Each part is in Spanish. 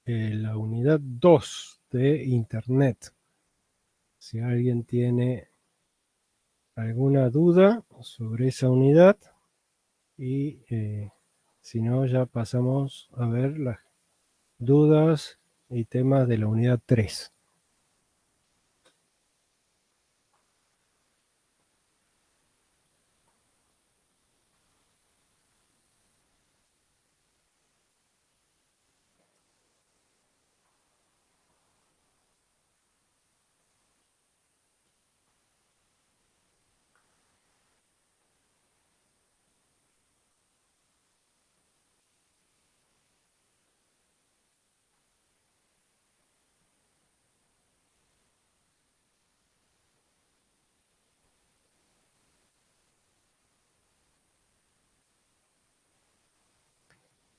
la unidad 2 de Internet. Si alguien tiene alguna duda sobre esa unidad, y si no, ya pasamos a ver las dudas y temas de la unidad 3.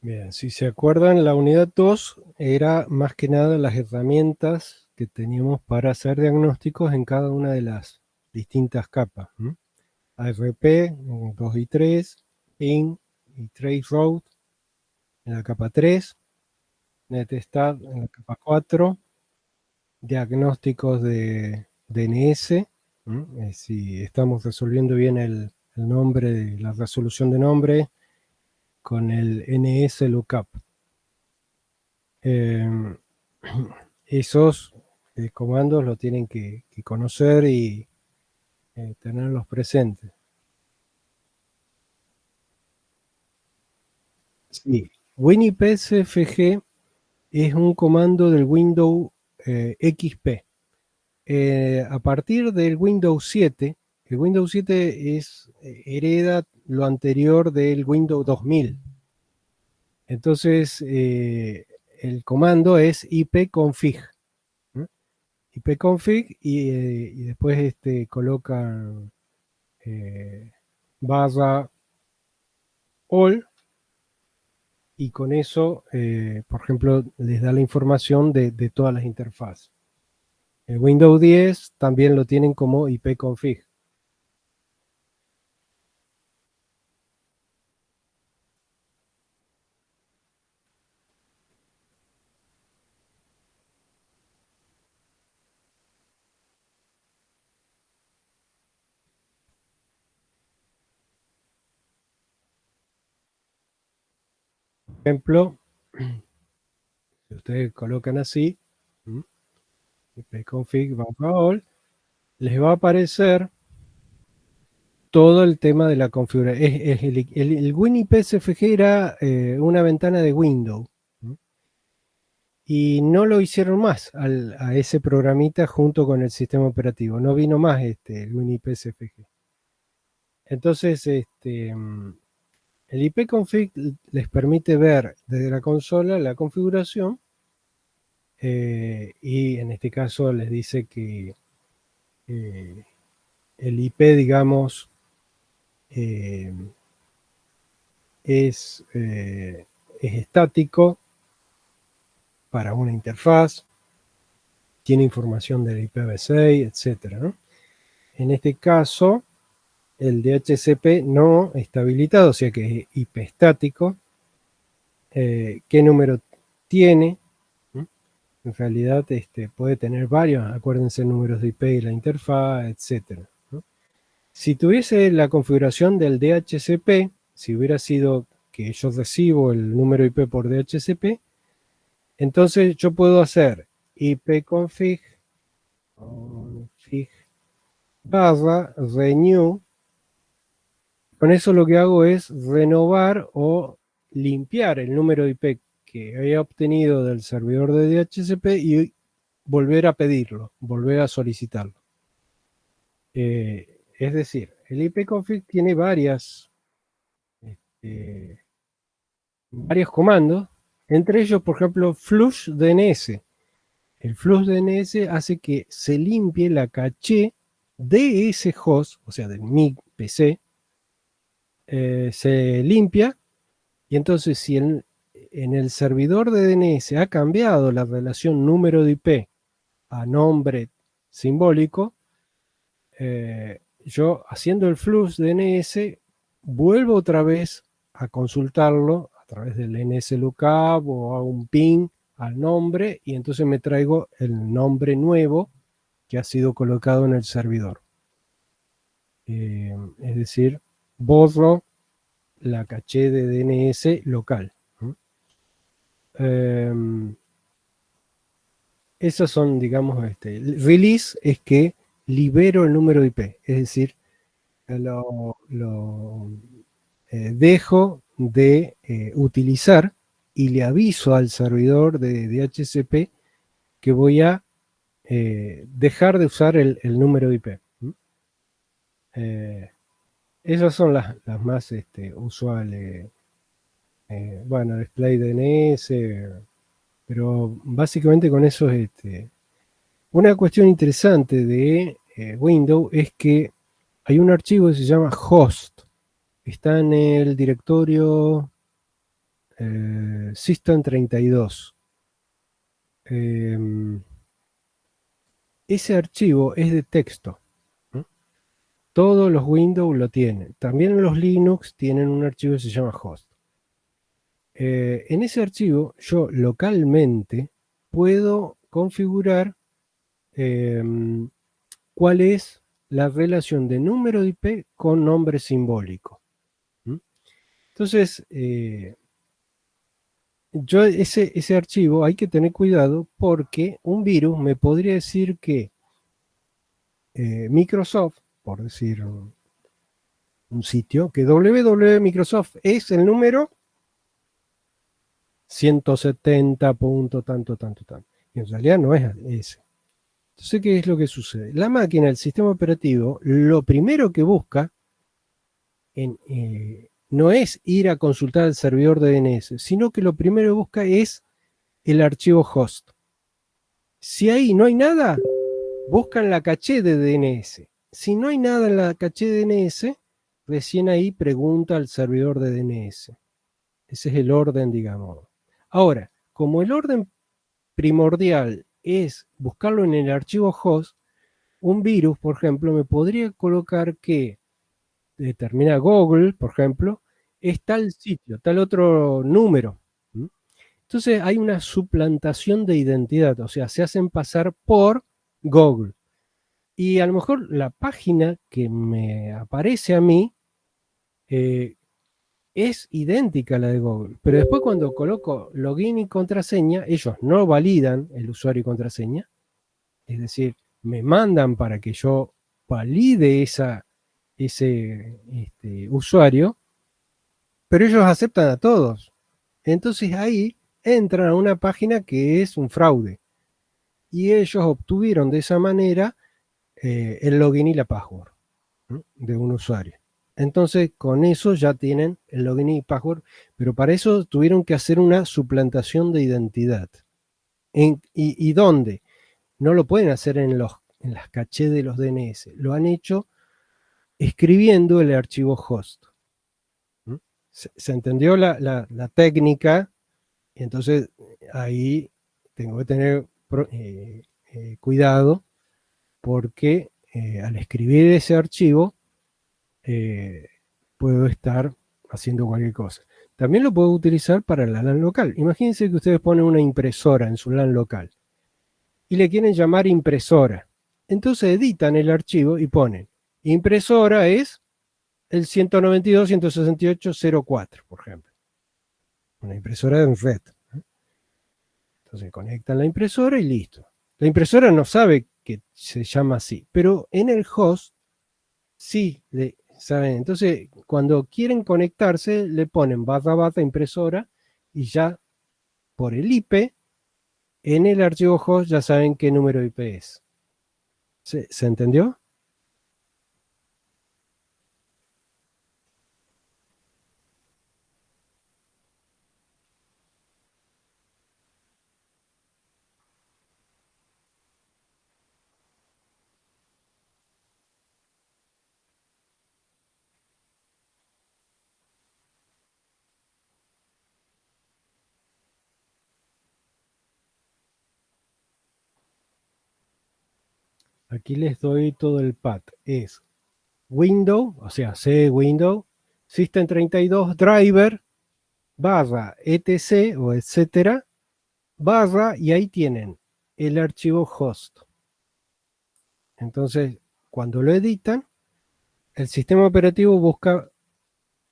Bien, si se acuerdan, la unidad 2 era más que nada las herramientas que teníamos para hacer diagnósticos en cada una de las distintas capas. ARP 2 y 3, IN y Traceroute en la capa 3, NetStat en la capa 4, diagnósticos de DNS, si estamos resolviendo bien el nombre, de la resolución de nombre con el NS Lookup. Esos comandos lo tienen que conocer y tenerlos presentes. Sí, WinIPSFG es un comando del Windows XP. A partir del Windows 7, el Windows 7 hereda lo anterior del Windows 2000. Entonces, el comando es ipconfig. ipconfig y después colocan barra all, y con eso, por ejemplo, les da la información de todas las interfaces. El Windows 10 también lo tienen como ipconfig. Por ejemplo, si ustedes colocan así, ipconfig barra all, les va a aparecer todo el tema de la configuración. El WinIPSFG era una ventana de Windows. Y no lo hicieron más a ese programita junto con el sistema operativo. No vino más el WinIPSFG. Entonces, el ipconfig les permite ver desde la consola la configuración, y en este caso les dice que el IP, digamos, es estático para una interfaz, tiene información del IPv6, etc., ¿no? En este caso, el DHCP no está habilitado, o sea que es IP estático. ¿Qué número tiene? En realidad puede tener varios, acuérdense, números de IP y la interfaz, etc. Si tuviese la configuración del DHCP, si hubiera sido que yo recibo el número IP por DHCP, entonces yo puedo hacer ipconfig barra renew. Con eso lo que hago es renovar o limpiar el número de IP que había obtenido del servidor de DHCP y volver a pedirlo, volver a solicitarlo. Es decir, el ipconfig tiene varios comandos, entre ellos, por ejemplo, flush DNS. El flush DNS hace que se limpie la caché de ese host, o sea, de mi PC, se limpia, y entonces si en el servidor de DNS ha cambiado la relación número de IP a nombre simbólico, yo haciendo el flush DNS vuelvo otra vez a consultarlo a través del NS Lookup o a un ping al nombre y entonces me traigo el nombre nuevo que ha sido colocado en el servidor. Es decir, borro la caché de DNS local. Esas son, digamos, release es que libero el número de IP, es decir, lo dejo de utilizar y le aviso al servidor de DHCP que voy a dejar de usar el número de IP. Esas son las más usuales. Bueno, display DNS, pero básicamente con eso es una cuestión interesante de Windows es que hay un archivo que se llama host. Está en el directorio System32. Ese archivo es de texto. Todos los Windows lo tienen. También los Linux tienen un archivo que se llama host. En ese archivo yo localmente puedo configurar cuál es la relación de número de IP con nombre simbólico. Entonces, yo ese archivo hay que tener cuidado porque un virus me podría decir que Microsoft, por decir un sitio, que www.microsoft es el número 170. Tanto. Y en realidad no es ese. Entonces, ¿qué es lo que sucede? La máquina, el sistema operativo, lo primero que busca no es ir a consultar al servidor de DNS, sino que lo primero que busca es el archivo host. Si ahí no hay nada, buscan la caché de DNS. Si no hay nada en la caché de DNS, recién ahí pregunta al servidor de DNS. Ese es el orden, digamos. Ahora, como el orden primordial es buscarlo en el archivo host, un virus, por ejemplo, me podría colocar que determina Google, por ejemplo, es tal sitio, tal otro número. Entonces hay una suplantación de identidad, o sea, se hacen pasar por Google. Y a lo mejor la página que me aparece a mí es idéntica a la de Google, pero después cuando coloco login y contraseña, ellos no validan el usuario y contraseña, es decir, me mandan para que yo valide ese usuario, pero ellos aceptan a todos. Entonces ahí entran a una página que es un fraude. Y ellos obtuvieron de esa manera el login y la password, ¿no?, de un usuario. Entonces con eso ya tienen el login y password, pero para eso tuvieron que hacer una suplantación de identidad. ¿Y dónde? No lo pueden hacer en las cachés de los DNS. Lo han hecho escribiendo el archivo host. ¿Se entendió la técnica? Entonces ahí tengo que tener cuidado porque al escribir ese archivo puedo estar haciendo cualquier cosa. También lo puedo utilizar para la LAN local. Imagínense que ustedes ponen una impresora en su LAN local y le quieren llamar impresora. Entonces editan el archivo y ponen impresora es el 192.168.04, por ejemplo. Una impresora en red. Entonces conectan la impresora y listo. La impresora no sabe que se llama así, pero en el host sí saben. Entonces, cuando quieren conectarse, le ponen // impresora y ya por el IP, en el archivo host ya saben qué número IP es. ¿Se entendió? Aquí les doy todo el path. Es Windows, o sea, C Windows, System32 driver /etc o etcétera barra, y ahí tienen el archivo host. Entonces, cuando lo editan, el sistema operativo busca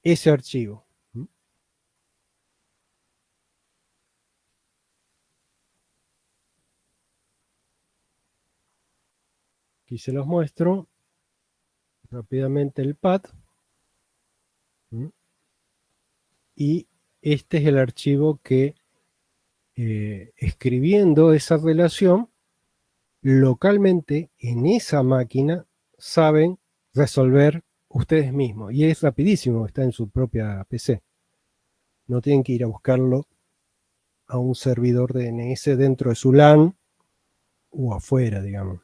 ese archivo. Aquí se los muestro rápidamente el path. Y este es el archivo que, escribiendo esa relación, localmente en esa máquina saben resolver ustedes mismos. Y es rapidísimo, está en su propia PC. No tienen que ir a buscarlo a un servidor DNS dentro de su LAN o afuera, digamos.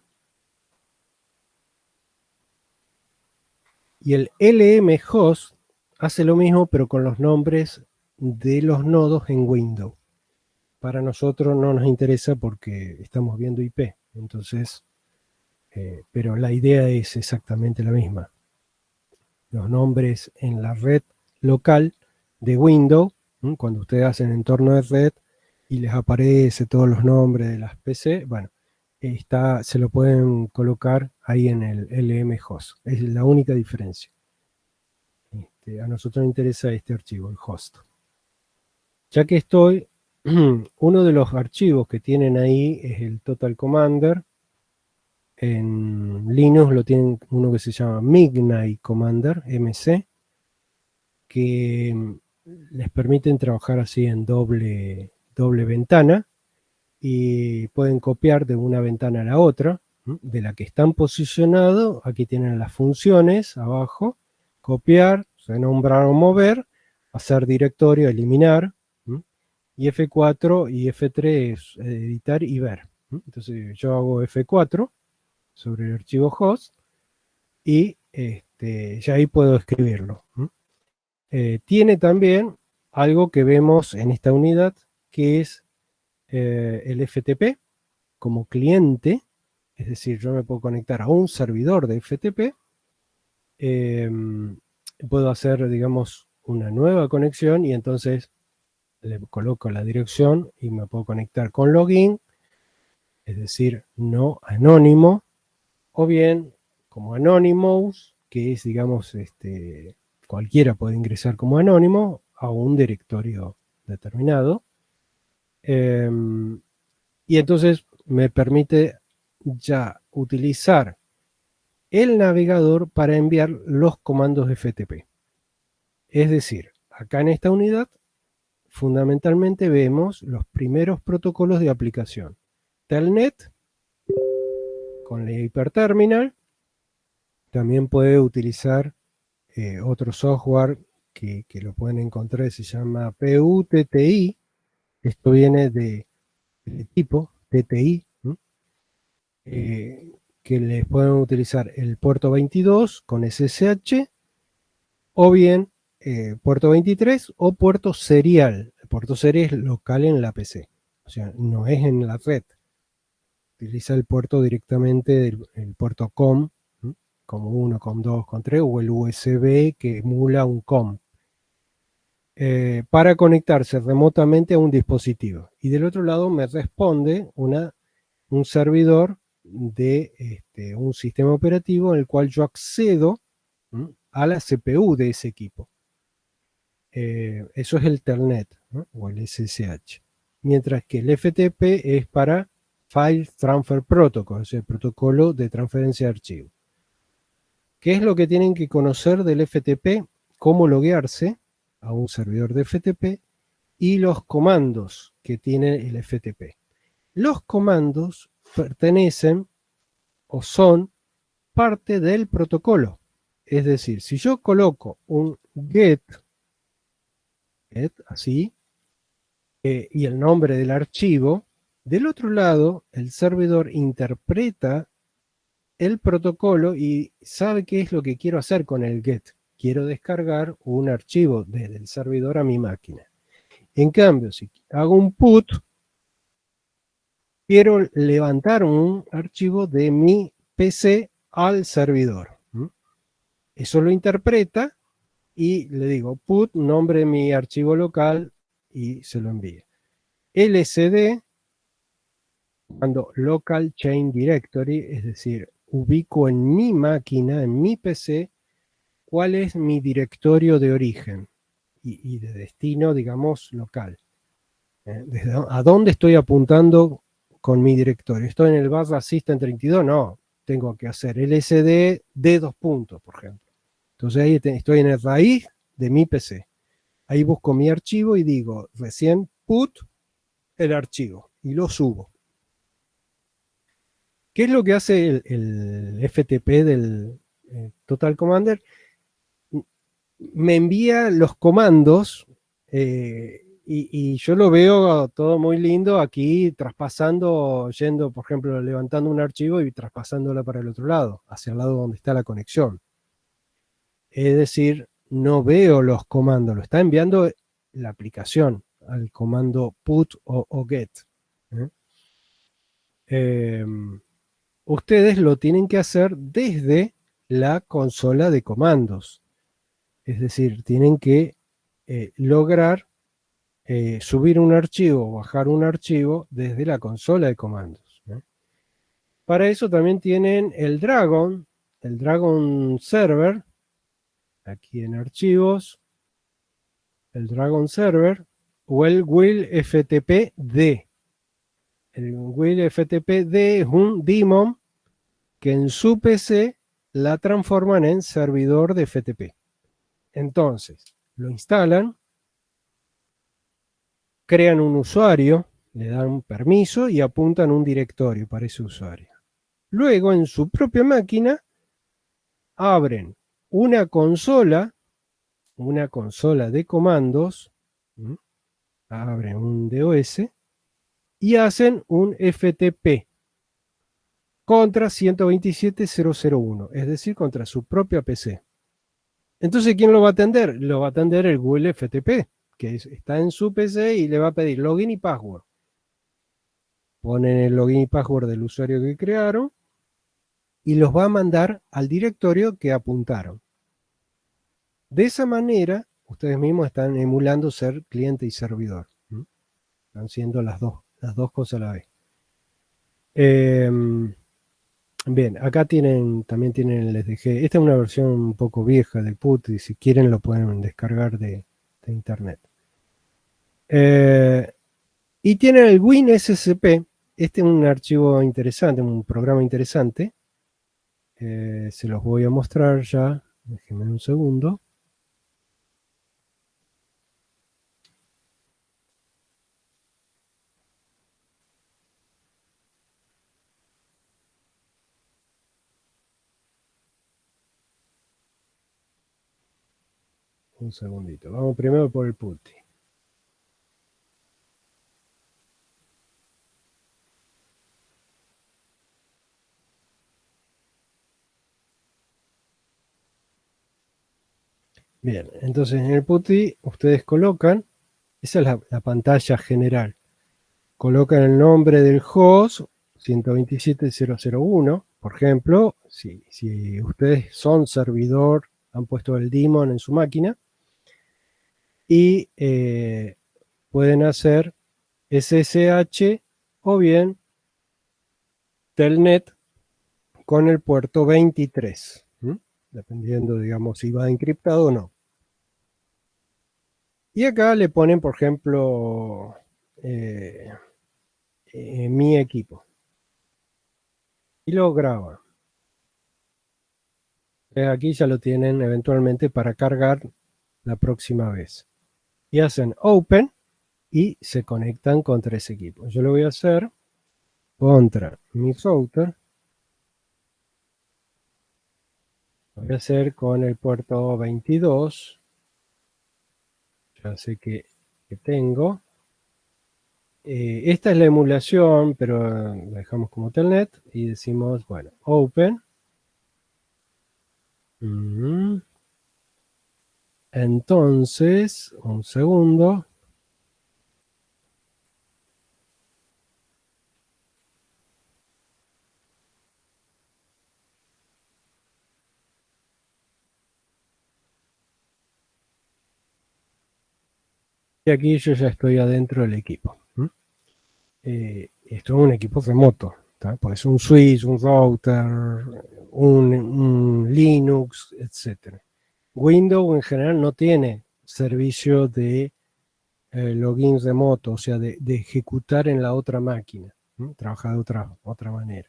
Y el LM-host hace lo mismo, pero con los nombres de los nodos en Windows. Para nosotros no nos interesa porque estamos viendo IP. Entonces, pero la idea es exactamente la misma. Los nombres en la red local de Windows, cuando ustedes hacen entorno de red y les aparece todos los nombres de las PC, bueno, se lo pueden colocar ahí en el LM host. Es la única diferencia. A nosotros nos interesa este archivo, el host. Ya que estoy, uno de los archivos que tienen ahí es el Total Commander. En Linux lo tienen uno que se llama Midnight Commander, MC, que les permiten trabajar así en doble ventana y pueden copiar de una ventana a la otra, de la que están posicionados. Aquí tienen las funciones abajo: copiar, renombrar o mover, hacer directorio, eliminar, y F4 y F3 es editar y ver. Entonces yo hago F4 sobre el archivo host y ya ahí puedo escribirlo. Tiene también algo que vemos en esta unidad, que es el FTP como cliente. Es decir, yo me puedo conectar a un servidor de FTP, puedo hacer, digamos, una nueva conexión y entonces le coloco la dirección y me puedo conectar con login, es decir, no anónimo, o bien como Anonymous, que es, digamos, cualquiera puede ingresar como anónimo a un directorio determinado. Y entonces me permite ya utilizar el navegador para enviar los comandos FTP. Es decir, acá en esta unidad fundamentalmente vemos los primeros protocolos de aplicación. Telnet con la hiperterminal. También puede utilizar otro software que lo pueden encontrar, se llama PUTTI. Esto viene de tipo TTI, que les pueden utilizar el puerto 22 con SSH, o bien puerto 23 o puerto serial. El puerto serial es local en la PC, o sea, no es en la red. Utiliza el puerto directamente del puerto COM, como 1, COM 2, COM 3, o el USB que emula un COM, para conectarse remotamente a un dispositivo. Y del otro lado me responde un servidor de un sistema operativo en el cual yo accedo a la CPU de ese equipo. Eso es el Telnet, ¿no? O el SSH. Mientras que el FTP es para File Transfer Protocol, es el protocolo de transferencia de archivos. ¿Qué es lo que tienen que conocer del FTP? Cómo loguearse a un servidor de FTP y los comandos que tiene el FTP. Los comandos pertenecen o son parte del protocolo. Es decir, si yo coloco un get así, y el nombre del archivo, del otro lado el servidor interpreta el protocolo y sabe qué es lo que quiero hacer con el get. Quiero descargar un archivo desde el servidor a mi máquina. En cambio, si hago un put, quiero levantar un archivo de mi PC al servidor. Eso lo interpreta y le digo put nombre de mi archivo local y se lo envía. LSD Cuando local chain directory, es decir, ubico en mi máquina, en mi PC, cuál es mi directorio de origen y de destino, digamos, local. ¿A dónde estoy apuntando con mi directorio? ¿Estoy en el barra system32? No, tengo que hacer lsd de dos puntos, por ejemplo. Entonces ahí estoy en el raíz de mi PC. Ahí busco mi archivo y digo, recién put el archivo y lo subo. ¿Qué es lo que hace el FTP del Total Commander? Me envía los comandos y yo lo veo todo muy lindo aquí traspasando, yendo, por ejemplo, levantando un archivo y traspasándola para el otro lado, hacia el lado donde está la conexión. Es decir, no veo los comandos, lo está enviando la aplicación al comando put o get. ¿eh? Eh, Ustedes lo tienen que hacer desde la consola de comandos. Es decir, tienen que lograr subir un archivo o bajar un archivo desde la consola de comandos. Para eso también tienen el Dragon Server, aquí en archivos, el Dragon Server o el Will FTP-D. El Will FTP-D es un daemon que en su PC la transforman en servidor de FTP. Entonces, lo instalan, crean un usuario, le dan permiso y apuntan un directorio para ese usuario. Luego, en su propia máquina, abren una consola de comandos, abren un DOS y hacen un FTP contra 127.0.0.1, es decir, contra su propia PC. Entonces, ¿quién lo va a atender? Lo va a atender el Google FTP, que está en su PC y le va a pedir login y password. Ponen el login y password del usuario que crearon y los va a mandar al directorio que apuntaron. De esa manera, ustedes mismos están emulando ser cliente y servidor. Están siendo las dos cosas a la vez. Bien, acá también tienen el SDG. Esta es una versión un poco vieja del PUT y si quieren lo pueden descargar de internet. Y tienen el WinSCP. Este es un archivo interesante, un programa interesante. Se los voy a mostrar ya. Déjenme un segundo. Un segundito. Vamos primero por el PuTTY. Bien, entonces en el PuTTY ustedes colocan, esa es la pantalla general. Colocan el nombre del host 127.0.0.1, por ejemplo, si ustedes son servidor, han puesto el daemon en su máquina y pueden hacer SSH o bien Telnet con el puerto 23, dependiendo, digamos, si va encriptado o no. Y acá le ponen, por ejemplo, mi equipo. Y lo graban. Aquí ya lo tienen eventualmente para cargar la próxima vez. Y hacen open y se conectan contra ese equipo. Yo lo voy a hacer contra mi router. Lo voy a hacer con el puerto 22. Ya sé que tengo. Esta es la emulación, pero la dejamos como telnet y decimos, bueno, open. Entonces, un segundo. Y aquí yo ya estoy adentro del equipo. esto es un equipo remoto. Puede ser un switch, un router, un Linux, etc. Windows en general no tiene servicio de login remoto, o sea, de ejecutar en la otra máquina, ¿no? Trabajar de otra manera.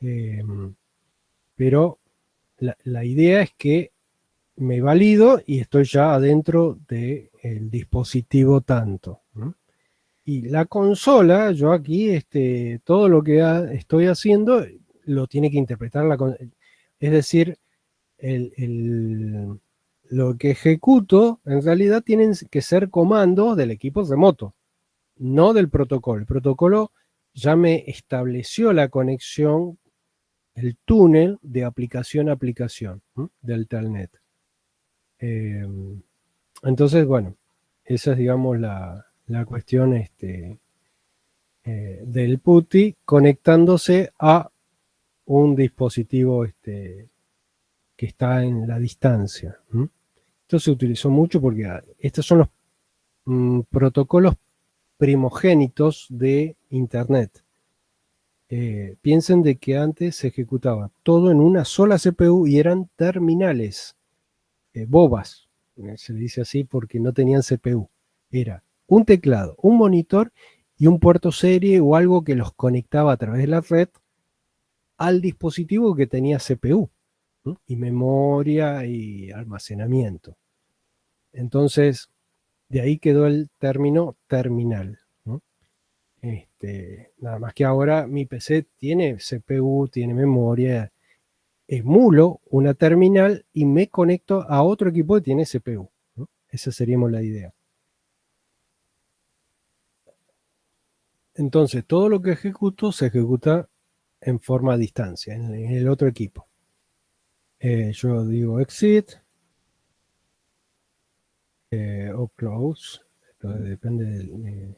Eh, pero la idea es que me valido y estoy ya adentro del dispositivo tanto, ¿no? Y la consola, yo aquí, todo lo que estoy haciendo lo tiene que interpretar es decir, lo que ejecuto en realidad tienen que ser comandos del equipo remoto, no del protocolo. El protocolo ya me estableció la conexión, el túnel de aplicación a aplicación, ¿sí? Del telnet. Eh, entonces, bueno, esa es, digamos, la cuestión del PuTTY conectándose a un dispositivo que está en la distancia. Esto se utilizó mucho porque estos son los protocolos primogénitos de Internet. Piensen de que antes se ejecutaba todo en una sola CPU y eran terminales bobas. Se le dice así porque no tenían CPU. Era un teclado, un monitor y un puerto serie o algo que los conectaba a través de la red al dispositivo que tenía CPU, ¿no? Y memoria y almacenamiento. Entonces, de ahí quedó el término terminal, ¿no? Nada más que ahora mi PC tiene CPU, tiene memoria, emulo una terminal y me conecto a otro equipo que tiene CPU, ¿no? Esa seríamos la idea. Entonces, todo lo que ejecuto se ejecuta en forma a distancia, en el otro equipo. Yo digo exit o close, entonces depende del...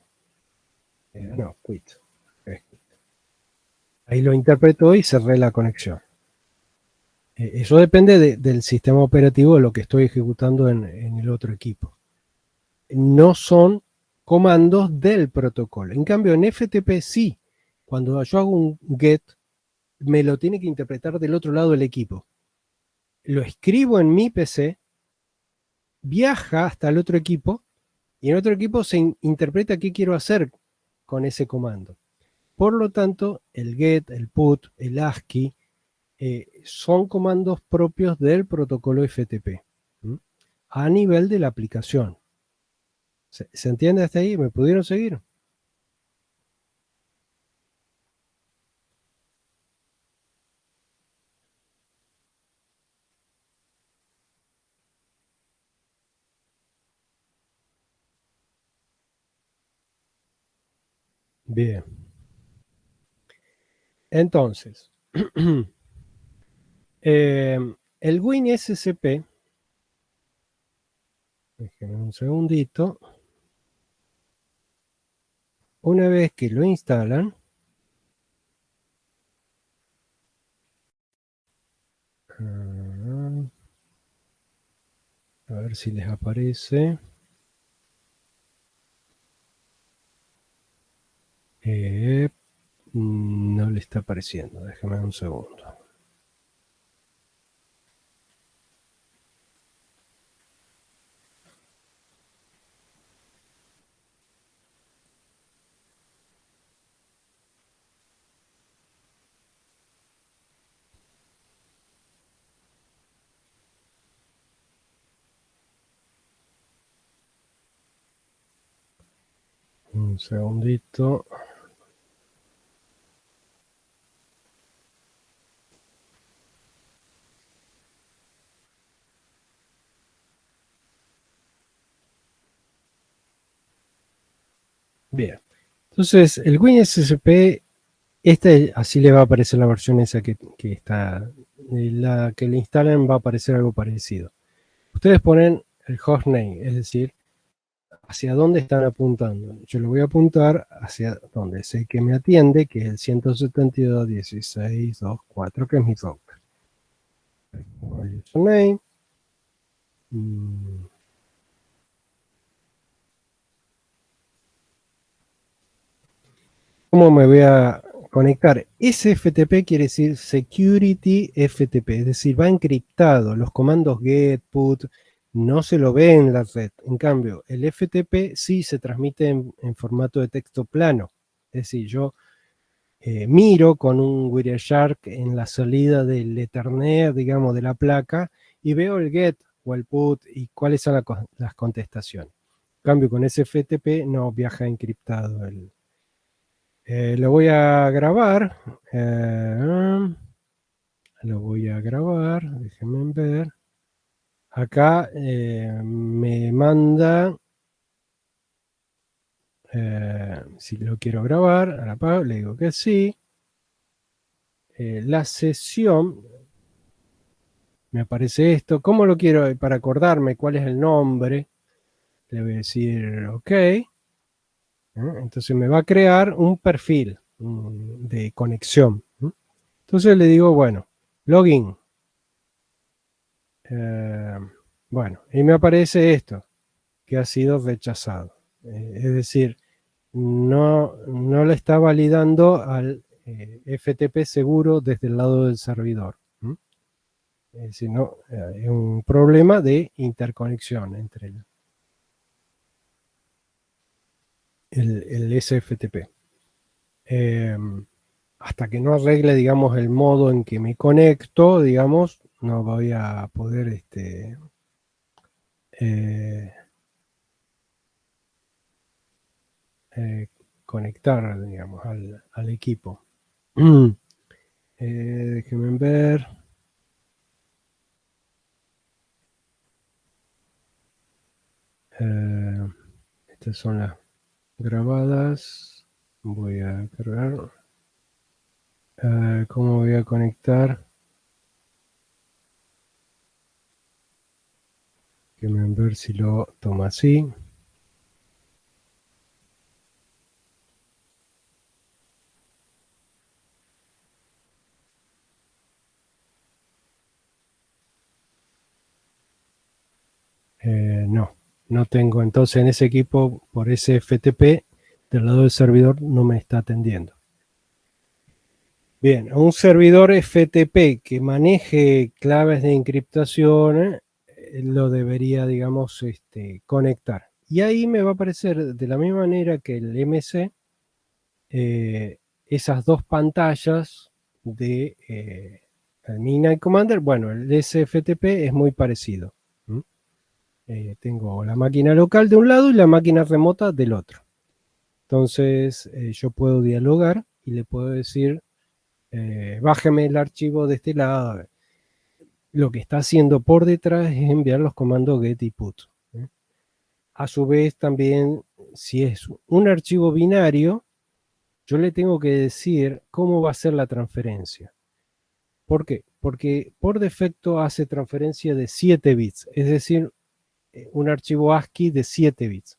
no, quit. Ahí lo interpreto y cerré la conexión. Eso depende del sistema operativo de lo que estoy ejecutando en el otro equipo. No son comandos del protocolo. En cambio, en FTP sí. Cuando yo hago un get, me lo tiene que interpretar del otro lado del equipo. Lo escribo en mi PC, viaja hasta el otro equipo y en otro equipo se interpreta qué quiero hacer con ese comando. Por lo tanto, el get, el put, el ASCII son comandos propios del protocolo FTP, ¿m? A nivel de la aplicación. ¿Se entiende hasta ahí? ¿Me pudieron seguir? Bien. Entonces, el WinSCP, déjenme un segundito, una vez que lo instalan, a ver si les aparece. No le está apareciendo, déjame un segundo. Un segundito. Bien. Entonces, el WinSCP, así le va a aparecer la versión esa que está, la que le instalan va a aparecer algo parecido. Ustedes ponen el hostname, es decir, hacia dónde están apuntando. Yo lo voy a apuntar hacia donde sé que me atiende, que es el 172.16.2.4, que es mi router. Username. ¿Cómo me voy a conectar? SFTP quiere decir Security FTP, es decir, va encriptado. Los comandos get, put, no se lo ve en la red. En cambio, el FTP sí se transmite en formato de texto plano. Es decir, yo miro con un Wireshark en la salida del Ethernet, digamos, de la placa, y veo el get o el put y cuáles son las contestaciones. En cambio, con SFTP no viaja encriptado lo voy a grabar. Lo voy a grabar. Déjenme ver. Acá me manda. Si lo quiero grabar, le digo que sí. La sesión. Me aparece esto. ¿Cómo lo quiero? Para acordarme cuál es el nombre. Le voy a decir OK. Entonces me va a crear un perfil de conexión. Entonces le digo, bueno, login. Bueno, y me aparece esto, que ha sido rechazado. Es decir, no le está validando al FTP seguro desde el lado del servidor. Es decir, no, es un problema de interconexión entre el SFTP. Hasta que no arregle, digamos, el modo en que me conecto, digamos, no voy a poder conectar, digamos, al equipo. Déjenme ver. Estas son las grabadas. Voy a cargar. ¿Cómo voy a conectar? Déjenme ver si lo toma así. No tengo. Entonces en ese equipo, por ese FTP, del lado del servidor no me está atendiendo. Bien, un servidor FTP que maneje claves de encriptación lo debería, digamos, conectar. Y ahí me va a aparecer de la misma manera que el MC, esas dos pantallas de el Midnight Commander. Bueno, el SFTP es muy parecido. Tengo la máquina local de un lado y la máquina remota del otro. Entonces yo puedo dialogar y le puedo decir, bájeme el archivo de este lado. Lo que está haciendo por detrás es enviar los comandos get y put. A su vez también, si es un archivo binario, yo le tengo que decir cómo va a ser la transferencia. ¿Por qué? Porque por defecto hace transferencia de 7 bits, es decir, un archivo ASCII de 7 bits.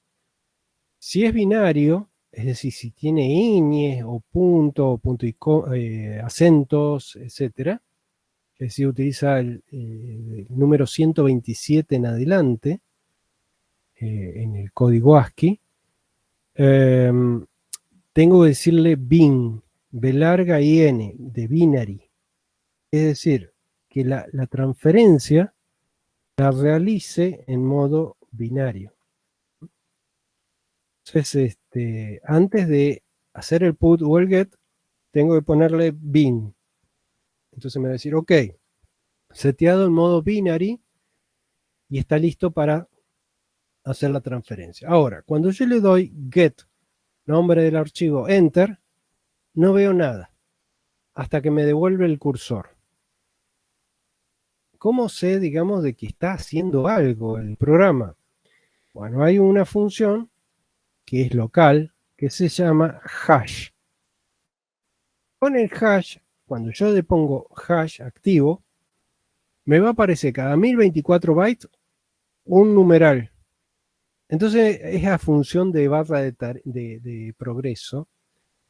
Si es binario, es decir, si tiene ñes o punto y acentos, etcétera, es decir, utiliza el número 127 en adelante en el código ASCII, tengo que decirle bin, B larga y N, de binary. Es decir, que la transferencia la realice en modo binario. Entonces, antes de hacer el put o el get, tengo que ponerle bin. Entonces me va a decir, OK, seteado en modo binary y está listo para hacer la transferencia. Ahora, cuando yo le doy get, nombre del archivo, enter, no veo nada hasta que me devuelve el cursor. ¿Cómo sé, digamos, de que está haciendo algo el programa? Bueno, hay una función que es local, que se llama hash. Con el hash, cuando yo le pongo hash activo, me va a aparecer cada 1024 bytes un numeral. Entonces es la función de barra de progreso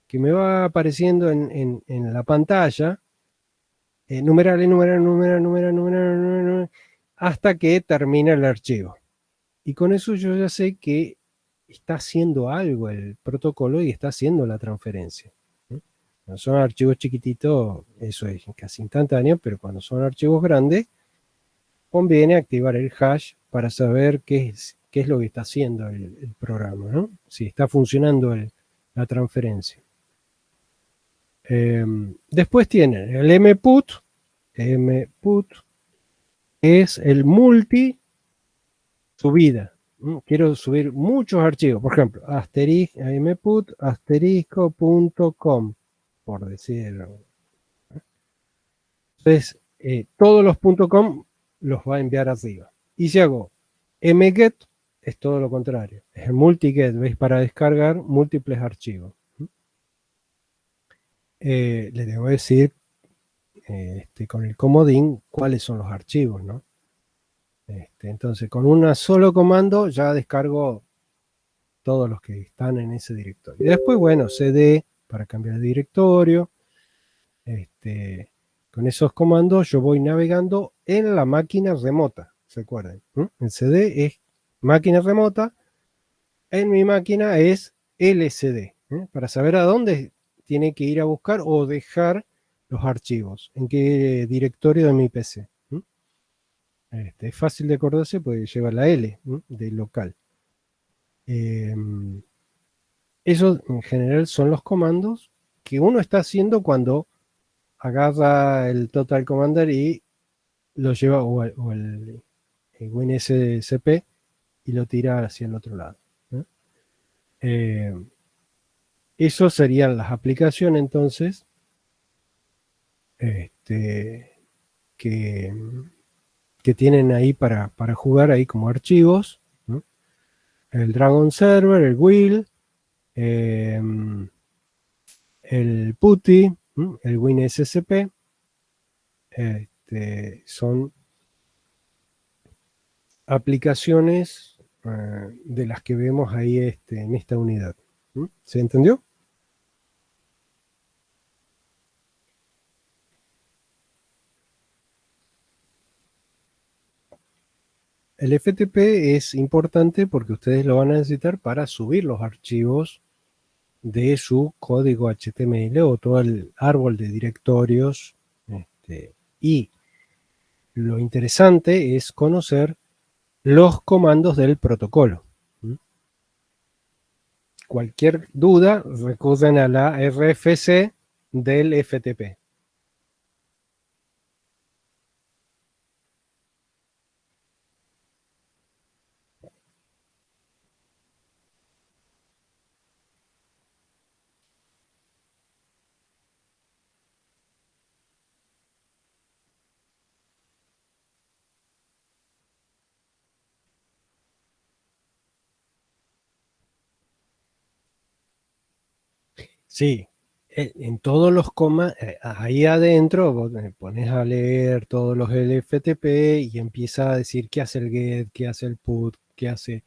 que me va apareciendo en la pantalla, numeral, hasta que termina el archivo. Y con eso yo ya sé que está haciendo algo el protocolo y está haciendo la transferencia. Cuando son archivos chiquititos, eso es casi instantáneo, pero cuando son archivos grandes, conviene activar el hash para saber qué es lo que está haciendo el programa, ¿no? Si está funcionando la transferencia. Después tienen el mput. Mput es el multi subida. Quiero subir muchos archivos, por ejemplo, mput asterisco.com, por decirlo. Entonces, todos los .com los va a enviar arriba. Y si hago mget, es todo lo contrario. Es el multiget, ¿veis? Para descargar múltiples archivos. Le debo decir con el comodín cuáles son los archivos, ¿no? Entonces, con un solo comando ya descargo todos los que están en ese directorio. Y después, bueno, cd para cambiar de directorio. Con esos comandos yo voy navegando en la máquina remota, ¿se acuerdan? El cd es máquina remota, en mi máquina es lcd, para saber a dónde tiene que ir a buscar o dejar los archivos, en qué directorio de mi PC. Es fácil de acordarse porque lleva la L de local. Esos en general son los comandos que uno está haciendo cuando agarra el Total Commander y lo lleva, o el WinSCP, y lo tira hacia el otro lado. Eso serían las aplicaciones entonces que tienen ahí para jugar ahí como archivos. El Dragon Server, el Wheel, el PuTTY, el WinSCP, son aplicaciones de las que vemos ahí en esta unidad. ¿Se entendió? El FTP es importante porque ustedes lo van a necesitar para subir los archivos de su código HTML o todo el árbol de directorios. Y lo interesante es conocer los comandos del protocolo. Cualquier duda, recurren a la RFC del FTP. Sí, en todos los comandos, ahí adentro vos pones a leer todos los LFTP y empieza a decir qué hace el get, qué hace el put, qué hace,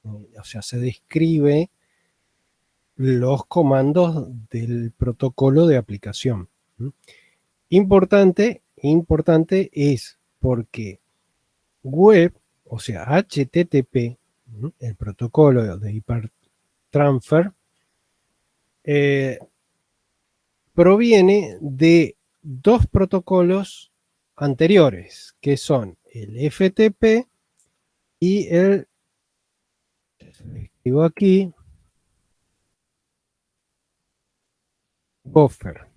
o sea, se describe los comandos del protocolo de aplicación. Importante es porque web, o sea, HTTP, el protocolo de Hypertransfer, proviene de dos protocolos anteriores, que son el FTP y el, escribo aquí, Gopher.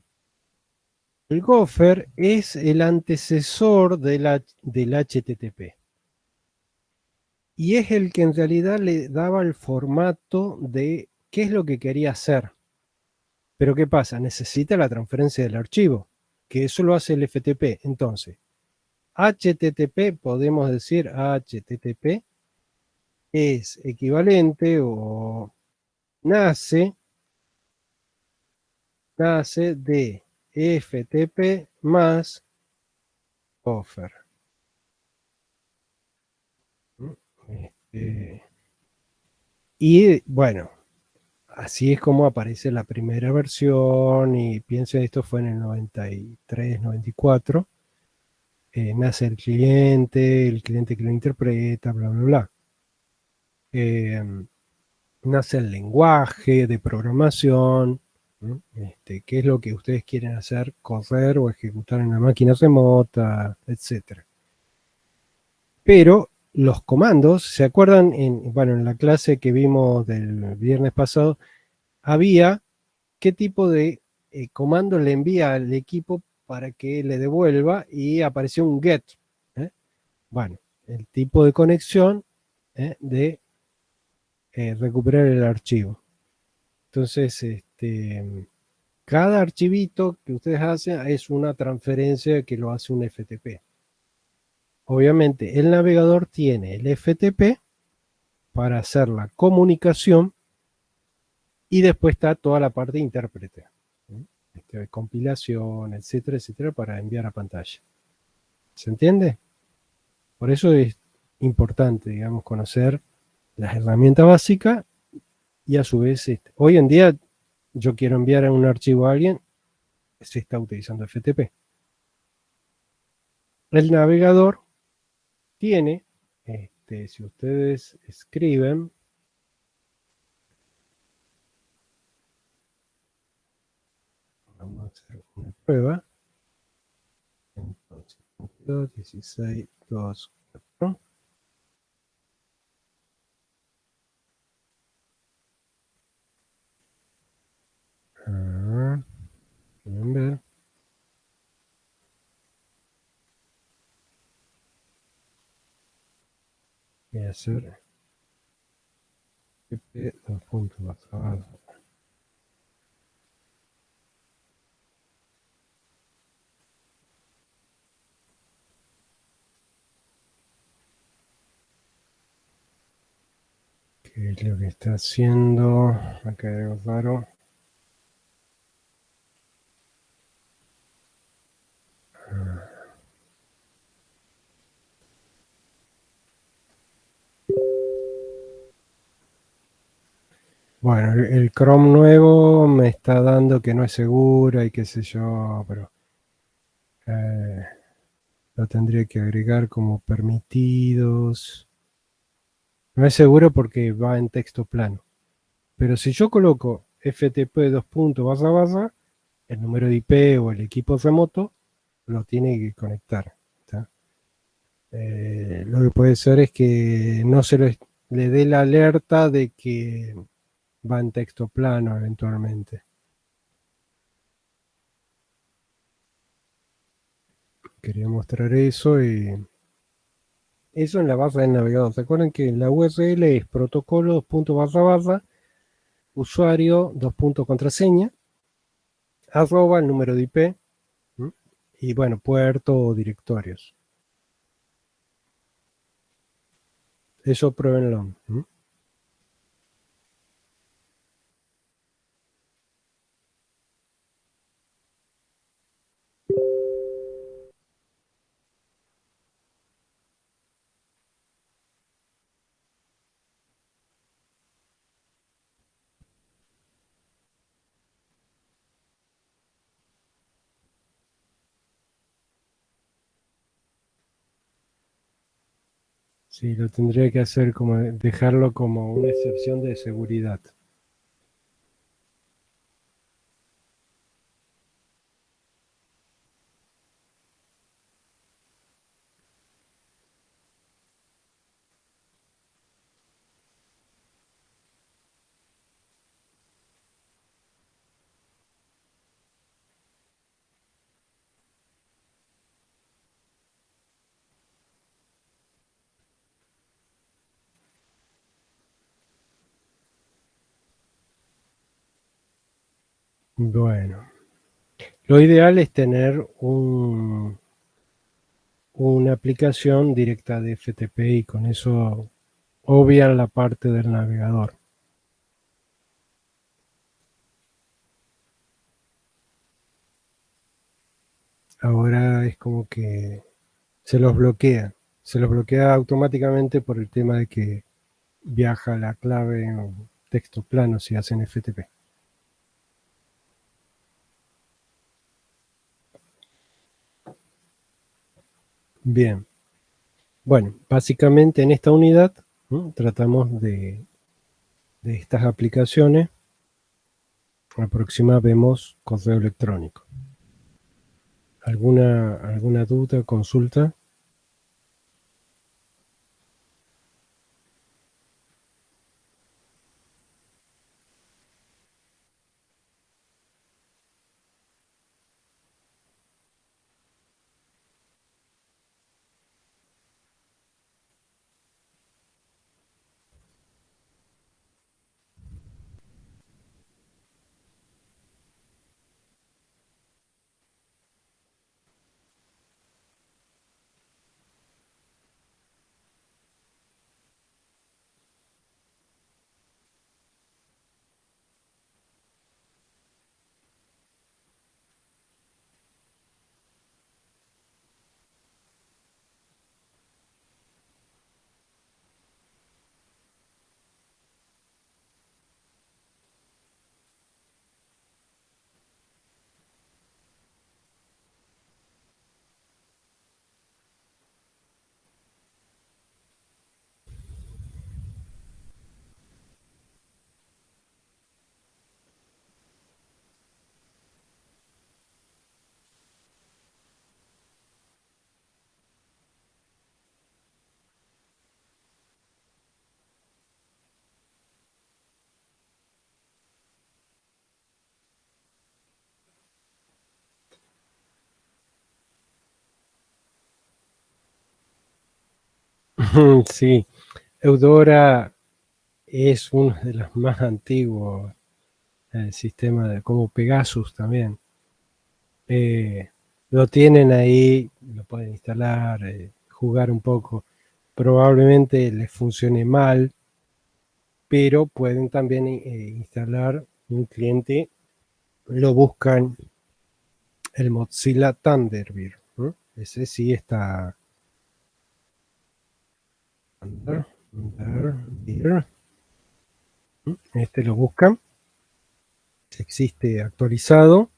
El Gopher es el antecesor del HTTP. Y es el que en realidad le daba el formato de qué es lo que quería hacer. Pero ¿qué pasa? Necesita la transferencia del archivo, que eso lo hace el FTP. Entonces, HTTP, podemos decir HTTP, es equivalente o nace de FTP más Gopher. Y bueno, así es como aparece la primera versión, y piensen, esto fue en el 93, 94. Nace el cliente que lo interpreta, bla, bla, bla. nace el lenguaje de programación, ¿no? Qué es lo que ustedes quieren hacer, correr o ejecutar en la máquina remota, etcétera. Pero los comandos, ¿se acuerdan? Bueno, en la clase que vimos del viernes pasado, había qué tipo de comando le envía al equipo para que le devuelva y apareció un get. ¿eh? Bueno, el tipo de conexión de recuperar el archivo. Entonces, cada archivito que ustedes hacen es una transferencia que lo hace un FTP. Obviamente, el navegador tiene el FTP para hacer la comunicación y después está toda la parte intérprete, compilación, etcétera, etcétera, para enviar a pantalla. ¿Se entiende? Por eso es importante, digamos, conocer las herramientas básicas y a su vez, hoy en día yo quiero enviar un archivo a alguien, se está utilizando FTP. El navegador tiene, si ustedes escriben, vamos a hacer una prueba, entonces, 16, 2, 4. Pueden ver. Voy a hacer pp dos puntos más abajo. ¿Qué es lo que está haciendo? Acá hay algo raro. Bueno, el Chrome nuevo me está dando que no es segura y qué sé yo, pero eh, lo tendría que agregar como permitidos. No es seguro porque va en texto plano. Pero si yo coloco FTP dos puntos barra barra, el número de IP o el equipo remoto lo tiene que conectar. ¿Está? Lo que puede ser es que no se le dé la alerta de que va en texto plano eventualmente. Quería mostrar eso y eso en la barra del navegador. ¿Se acuerdan que la URL es protocolo dos puntos barra barra usuario dos puntos contraseña arroba el número de IP y bueno, puerto o directorios. Eso pruébenlo. Sí, lo tendría que hacer como dejarlo como una excepción de seguridad. Bueno, lo ideal es tener una aplicación directa de FTP y con eso obvian la parte del navegador. Ahora es como que se los bloquea automáticamente por el tema de que viaja la clave en texto plano si hacen FTP. Bien, bueno, básicamente en esta unidad tratamos de de estas aplicaciones, la próxima vemos correo electrónico. ¿Alguna duda, consulta? Sí, Eudora es uno de los más antiguos sistemas, como Pegasus también. Lo tienen ahí, lo pueden instalar, jugar un poco. Probablemente les funcione mal, pero pueden también instalar un cliente, lo buscan el Mozilla Thunderbird, ¿no? Ese sí está. Thunderbird, ¿no? Este lo buscan, existe actualizado.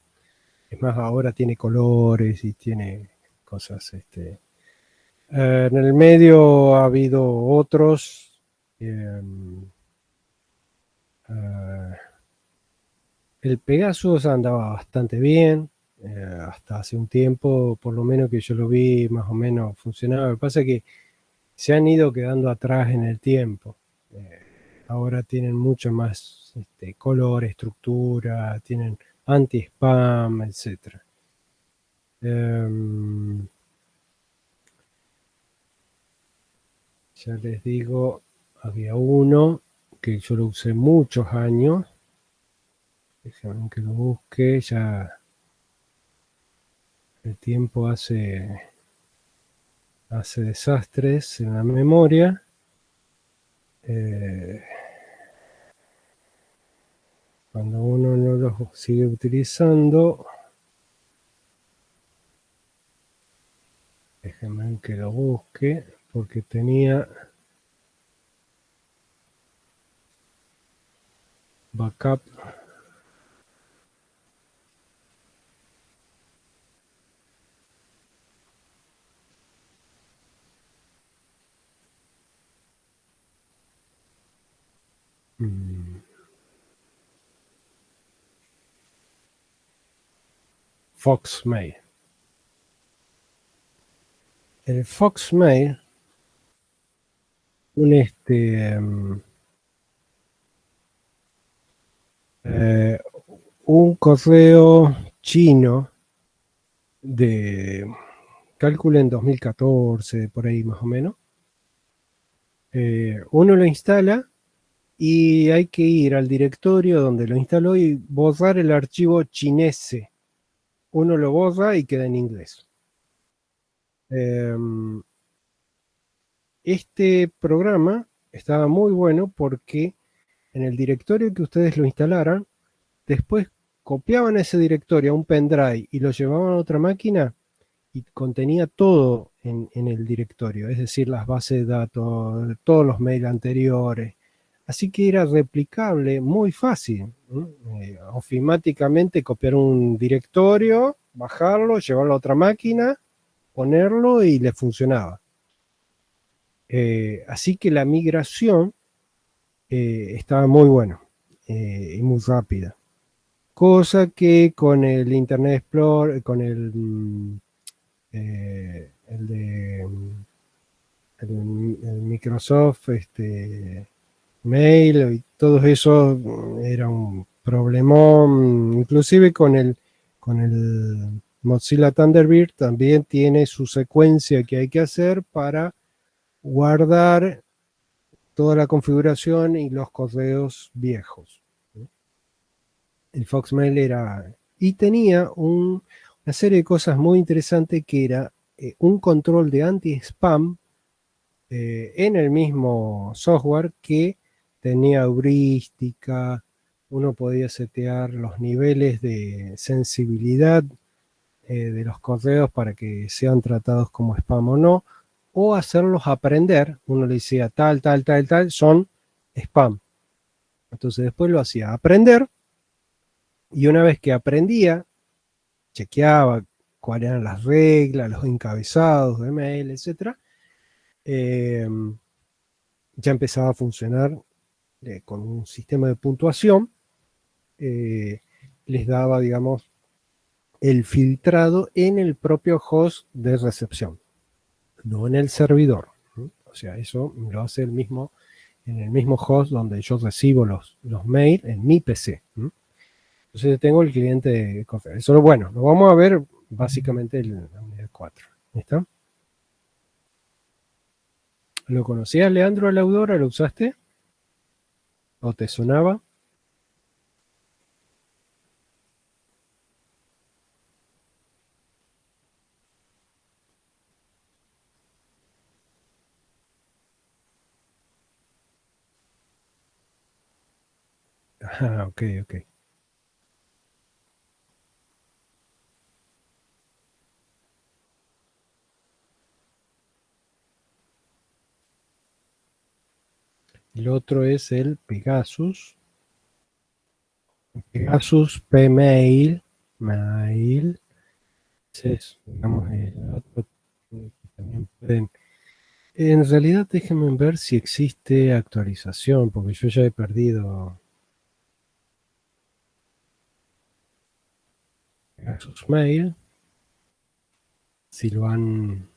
Es más, ahora tiene colores y tiene cosas. En el medio ha habido otros. eh, eh, el Pegasus andaba bastante bien. Hasta hace un tiempo, por lo menos que yo lo vi, más o menos funcionaba. Lo que pasa es que se han ido quedando atrás en el tiempo. Ahora tienen mucho más color, estructura, tienen anti-spam, etc. Ya les digo, había uno que yo lo usé muchos años. Déjenme que lo busque, ya el tiempo hace desastres en la memoria. Eh, Cuando uno no lo sigue utilizando, déjenme que lo busque, porque tenía backup. Foxmail. El Foxmail, un eh, un correo chino de cálculo en 2014, por ahí más o menos. Uno lo instala y hay que ir al directorio donde lo instaló y borrar el archivo chinese. Uno lo borra y queda en inglés. Este programa estaba muy bueno porque en el directorio que ustedes lo instalaran, después copiaban ese directorio a un pendrive y lo llevaban a otra máquina y contenía todo en el directorio, es decir, las bases de datos, todos los mails anteriores. Así que era replicable, muy fácil, ¿no? Ofimáticamente copiar un directorio, bajarlo, llevarlo a otra máquina, ponerlo y le funcionaba. Así que la migración estaba muy bueno y muy rápida. Cosa que con el Internet Explorer, con el de el Microsoft Mail y todo eso era un problemón, inclusive con el Mozilla Thunderbird también tiene su secuencia que hay que hacer para guardar toda la configuración y los correos viejos. El Foxmail era... Y tenía una serie de cosas muy interesantes que era un control de anti-spam en el mismo software que tenía heurística, uno podía setear los niveles de sensibilidad de los correos para que sean tratados como spam o no, o hacerlos aprender. Uno le decía tal, tal, tal, tal, son spam. Entonces después lo hacía aprender y una vez que aprendía, chequeaba cuáles eran las reglas, los encabezados de mail, etc. Ya empezaba a funcionar con un sistema de puntuación. Les daba, digamos, el filtrado en el propio host de recepción, no en el servidor. O sea, eso lo hace en el mismo host donde yo recibo los mails en mi PC. Entonces tengo el cliente de correo. Eso es bueno. Lo vamos a ver básicamente en la unidad 4. ¿Está? ¿Lo conocías, Leandro, la Audora? ¿Lo usaste? ¿O te sonaba? Ah, ok, ok. El otro es el Pegasus. Pegasus Pmail. Mail. Ese es, digamos, el otro que también pueden. En realidad, déjenme ver si existe actualización, porque yo ya he perdido Pegasus Mail, si lo han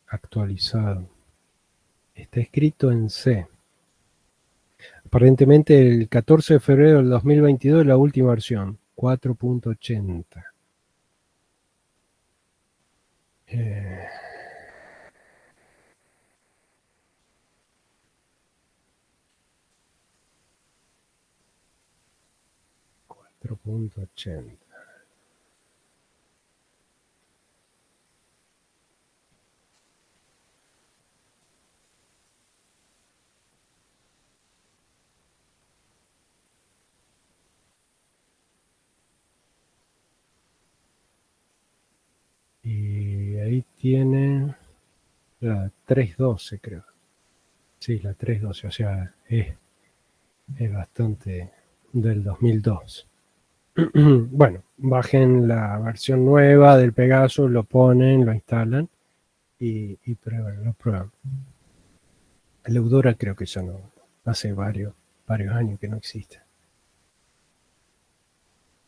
actualizado. Está escrito en C. Aparentemente el 14 de febrero del 2022 la última versión, 4.80. Eh, 4.80. Y ahí tiene la 3.12, creo. Sí, la 3.12, o sea, es bastante del 2002. Bueno, bajen la versión nueva del Pegasus, lo ponen, lo instalan y prueban, lo prueban. El Eudora creo que ya no, hace varios años que no existe.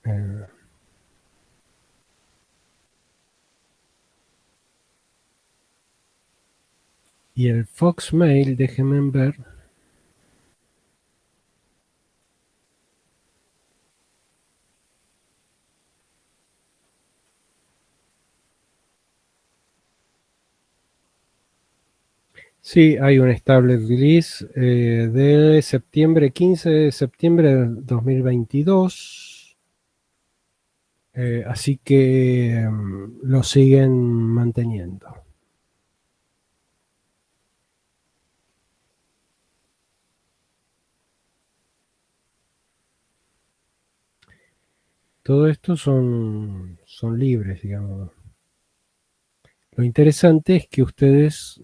Eh, y el Foxmail, déjenme ver. Sí, hay un estable release de septiembre, 15 de septiembre del 2022. Así que lo siguen manteniendo. Todo esto son libres, digamos. Lo interesante es que ustedes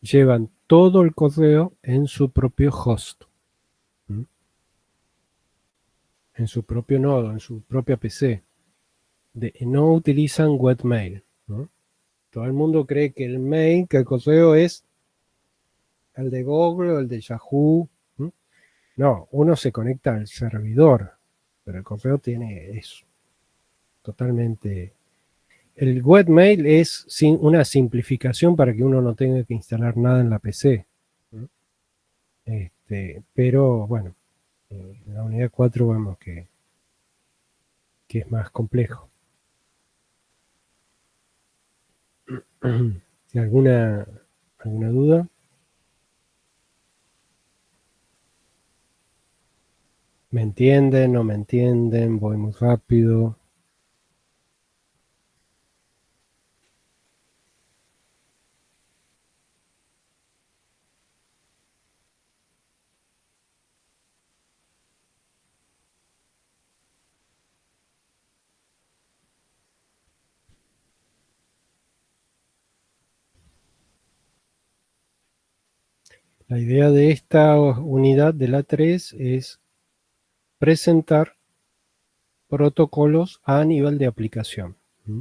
llevan todo el correo en su propio host, ¿m? En su propio nodo, en su propia PC. No utilizan webmail, ¿no? Todo el mundo cree que el correo es el de Google o el de Yahoo. ¿Mm? No, uno se conecta al servidor, pero el correo es totalmente... El webmail es una simplificación para que uno no tenga que instalar nada en la PC. ¿Mm? Pero bueno, en la unidad 4 vemos que es más complejo. ¿Alguna, alguna duda? ¿Me entienden? ¿No me entienden? ¿Voy muy rápido? La idea de esta unidad de la 3 es presentar protocolos a nivel de aplicación. ¿Mm?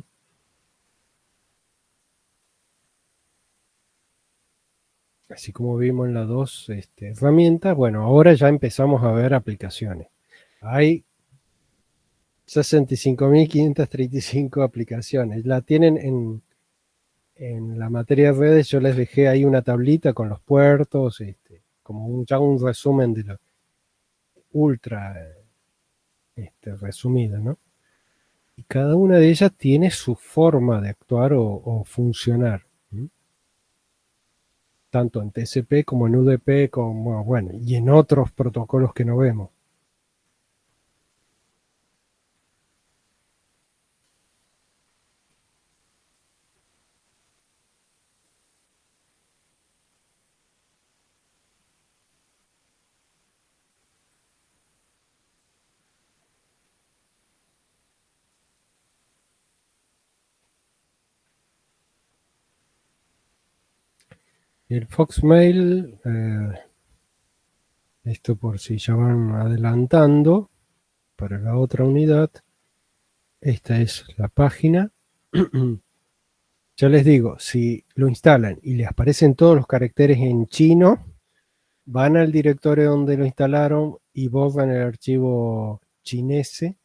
Así como vimos en las dos herramientas, bueno, ahora ya empezamos a ver aplicaciones. Hay 65.535 aplicaciones. La tienen en la materia de redes, yo les dejé ahí una tablita con los puertos, como ya un resumen de lo ultra resumido, ¿no? Y cada una de ellas tiene su forma de actuar o funcionar. ¿Mm? Tanto en TCP como en UDP, como, bueno, y en otros protocolos que no vemos. El Foxmail, esto por si ya van adelantando, para la otra unidad, esta es la página. Ya les digo, si lo instalan y les aparecen todos los caracteres en chino, van al directorio donde lo instalaron y borran el archivo chinese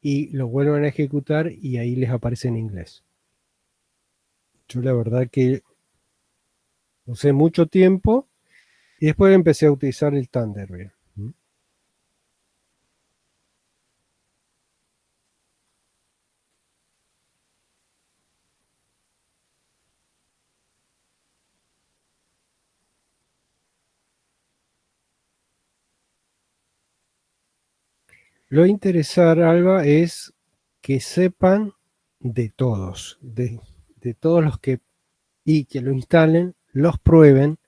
y lo vuelven a ejecutar y ahí les aparece en inglés. Yo la verdad que usé mucho tiempo y después empecé a utilizar el Thunderbird. Lo interesante, Alba, es que sepan de todos, de todos los que, y que lo instalen, los prueben,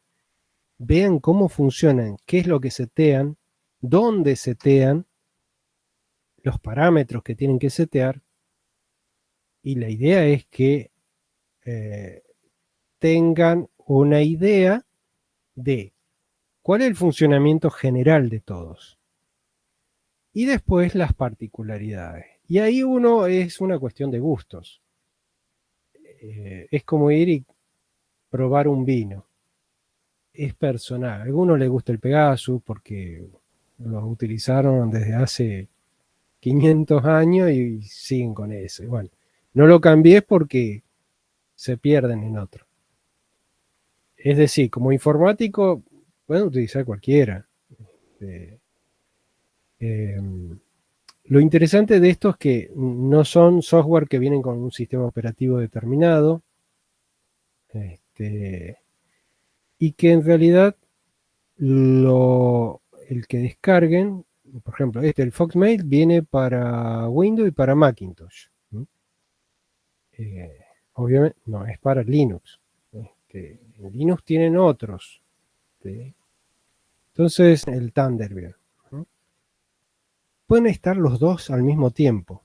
vean cómo funcionan, qué es lo que setean, dónde setean, los parámetros que tienen que setear, y la idea es que eh, tengan una idea de cuál es el funcionamiento general de todos y después las particularidades. Y ahí uno es una cuestión de gustos. Es como ir y probar un vino. Es personal. A algunos les gusta el Pegasus porque lo utilizaron desde hace 500 años y siguen con eso. Y bueno, no lo cambié porque se pierden en otro. Es decir, como informático, pueden utilizar cualquiera. Eh, eh, lo interesante de esto es que no son software que vienen con un sistema operativo determinado, este, y que en realidad el que descarguen, por ejemplo, el Foxmail viene para Windows y para Macintosh. ¿Mm? Eh, Obviamente no es para Linux. En Linux tienen otros. ¿Sí? Entonces, el Thunderbird. ¿No? Pueden estar los dos al mismo tiempo,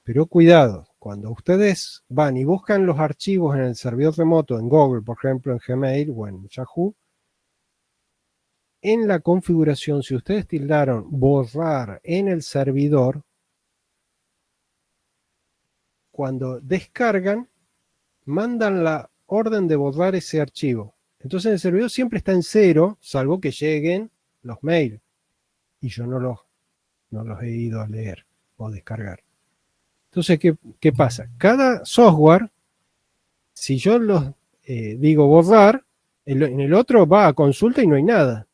pero cuidado, cuando ustedes van y buscan los archivos en el servidor remoto, en Google, por ejemplo, en Gmail o en Yahoo, en la configuración, si ustedes tildaron borrar en el servidor, cuando descargan, mandan la orden de borrar ese archivo. Entonces el servidor siempre está en cero, salvo que lleguen los mails. Y yo no los he ido a leer o descargar. Entonces, ¿qué pasa? Cada software, si yo los digo borrar, en el otro va a consulta y no hay nada.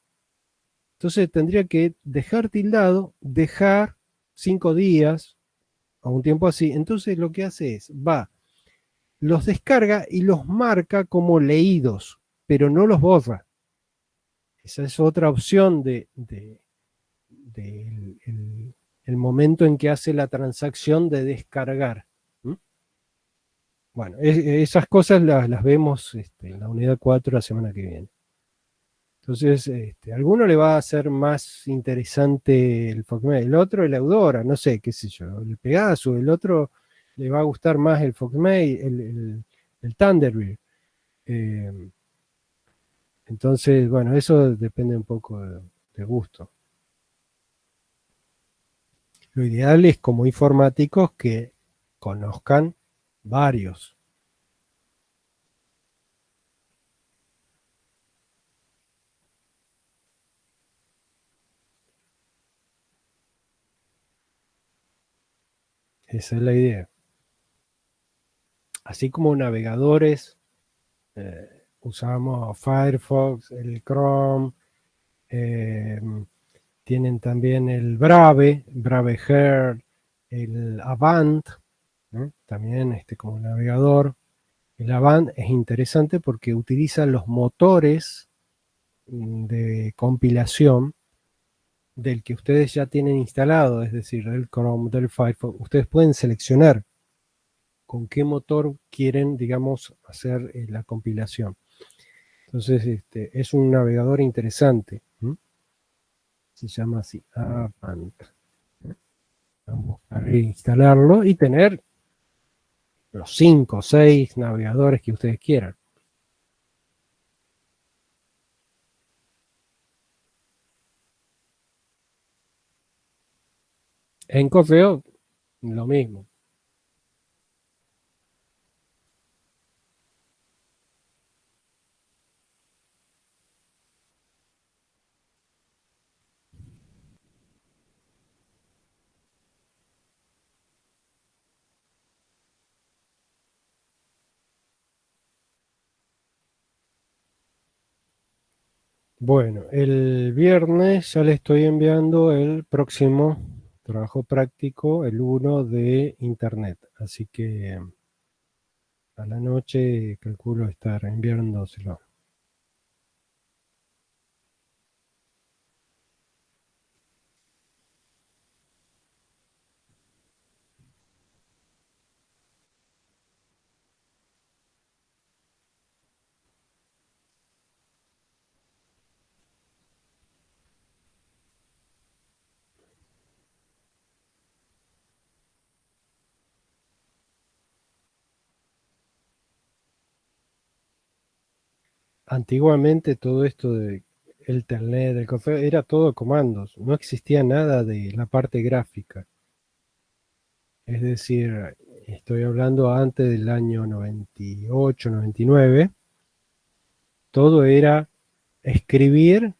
Entonces tendría que dejar tildado, dejar 5 días a un tiempo así. Entonces lo que hace es, los descarga y los marca como leídos, pero no los borra. Esa es otra opción el momento en que hace la transacción de descargar. ¿Mm? Bueno, esas cosas las vemos en la unidad 4 la semana que viene. Entonces, a alguno le va a ser más interesante el FOCMAIL, el otro el Eudora, no sé, qué sé yo, el Pegasus, el otro le va a gustar más el FOCMAIL, el Thunderbird. Eh, entonces, bueno, eso depende un poco de gusto. Lo ideal es como informáticos que conozcan varios. Esa es la idea. Así como navegadores, usamos Firefox, el Chrome, eh, tienen también el Brave, BraveHeart, el Avant, ¿no? También como navegador. El Avant es interesante porque utiliza los motores de compilación del que ustedes ya tienen instalado, es decir, del Chrome, del Firefox. Ustedes pueden seleccionar con qué motor quieren, digamos, hacer la compilación. Entonces, es un navegador interesante. Se llama así, Avant. Vamos a instalarlo y tener los 5 o 6 navegadores que ustedes quieran. En correo, lo mismo. Bueno, el viernes ya le estoy enviando el próximo trabajo práctico, el 1 de Internet. Así que a la noche calculo estar enviándoselo. Antiguamente todo esto de el Telnet, el correo, era todo comandos. No existía nada de la parte gráfica. Es decir, estoy hablando antes del año 98, 99. Todo era escribir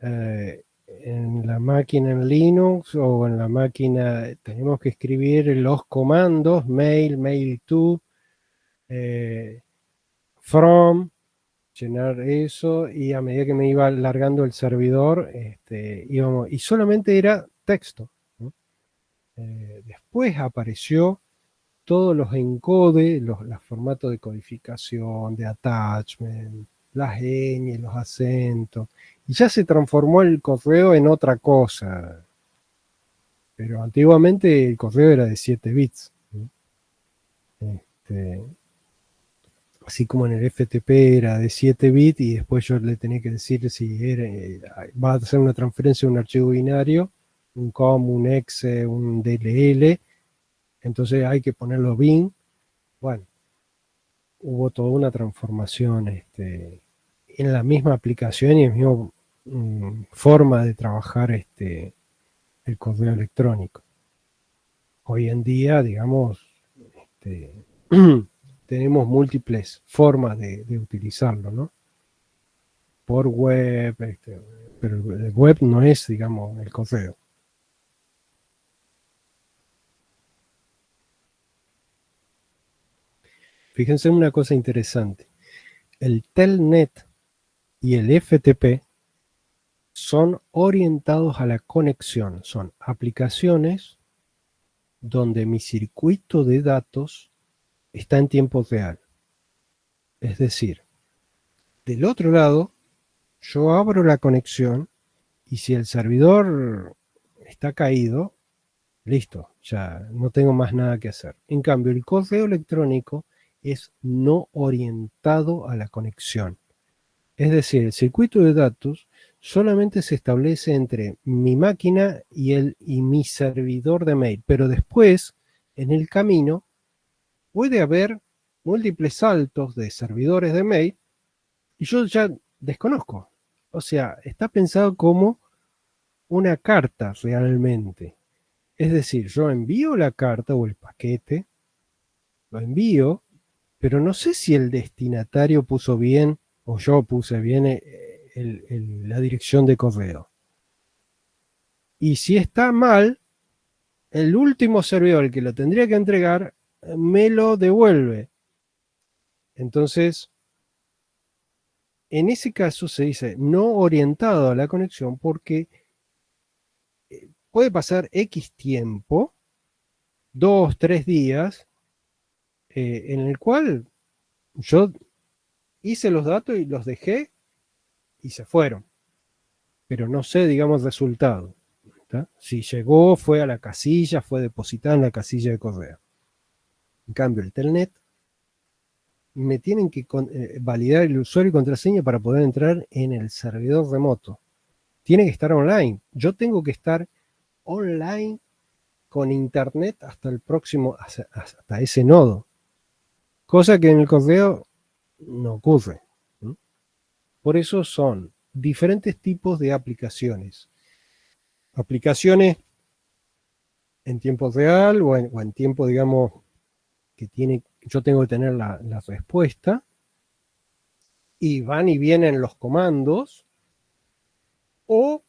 en la máquina en Linux o en la máquina, tenemos que escribir los comandos, mail, mail to, eh, from, llenar eso y a medida que me iba largando el servidor, íbamos, y solamente era texto, ¿no? Después apareció todos los encodes, los formatos de codificación, de attachment, las ñ, los acentos, y ya se transformó el correo en otra cosa. Pero antiguamente el correo era de 7 bits. ¿No? Este, así como en el FTP era de 7 bits y después yo le tenía que decir si va a hacer una transferencia de un archivo binario, un COM, un EXE, un DLL, entonces hay que ponerlo bin. Bueno, hubo toda una transformación en la misma aplicación y en la misma forma de trabajar el correo electrónico. Hoy en día, digamos, este, tenemos múltiples formas de utilizarlo, ¿no? por web, pero el web no es, digamos, el correo. Fíjense en una cosa interesante. El Telnet y el FTP son orientados a la conexión, son aplicaciones donde mi circuito de datos está en tiempo real. Es decir, del otro lado, yo abro la conexión y si el servidor está caído, listo, ya no tengo más nada que hacer. En cambio, el correo electrónico es no orientado a la conexión. Es decir, el circuito de datos solamente se establece entre mi máquina y mi servidor de mail, pero después, en el camino, puede haber múltiples saltos de servidores de mail y yo ya desconozco. O sea, está pensado como una carta realmente. Es decir, yo envío la carta o el paquete, lo envío, pero no sé si el destinatario puso bien o yo puse bien la dirección de correo. Y si está mal, el último servidor, el que lo tendría que entregar, me lo devuelve. Entonces, en ese caso se dice no orientado a la conexión porque puede pasar X tiempo, 2, 3 días, en el cual yo hice los datos y los dejé y se fueron. Pero no sé, digamos, resultado. ¿Tá? Si llegó, fue a la casilla, fue depositada en la casilla de correo. En cambio, el Telnet me tienen que validar el usuario y contraseña para poder entrar en el servidor remoto. Tiene que estar online. Yo tengo que estar online con internet hasta el próximo, hasta ese nodo. Cosa que en el correo no ocurre. ¿No? Por eso son diferentes tipos de aplicaciones. Aplicaciones en tiempo real o en tiempo, digamos, yo tengo que tener la respuesta y van y vienen los comandos o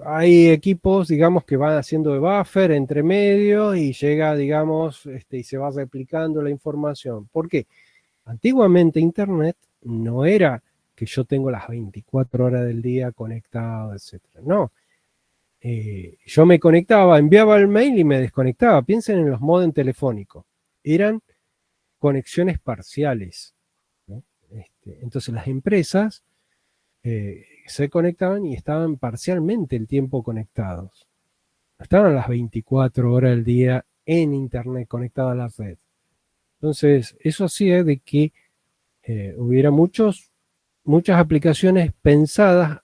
hay equipos, digamos, que van haciendo de buffer entre medio y llega, digamos, y se va replicando la información. ¿Por qué? Antiguamente Internet no era que yo tengo las 24 horas del día conectado, etcétera. No. Yo me conectaba, enviaba el mail y me desconectaba. Piensen en los modems telefónicos. Eran conexiones parciales. ¿No? Entonces las empresas se conectaban y estaban parcialmente el tiempo conectados. No estaban las 24 horas del día en Internet conectadas a la red. Entonces, eso hacía de que hubiera muchas aplicaciones pensadas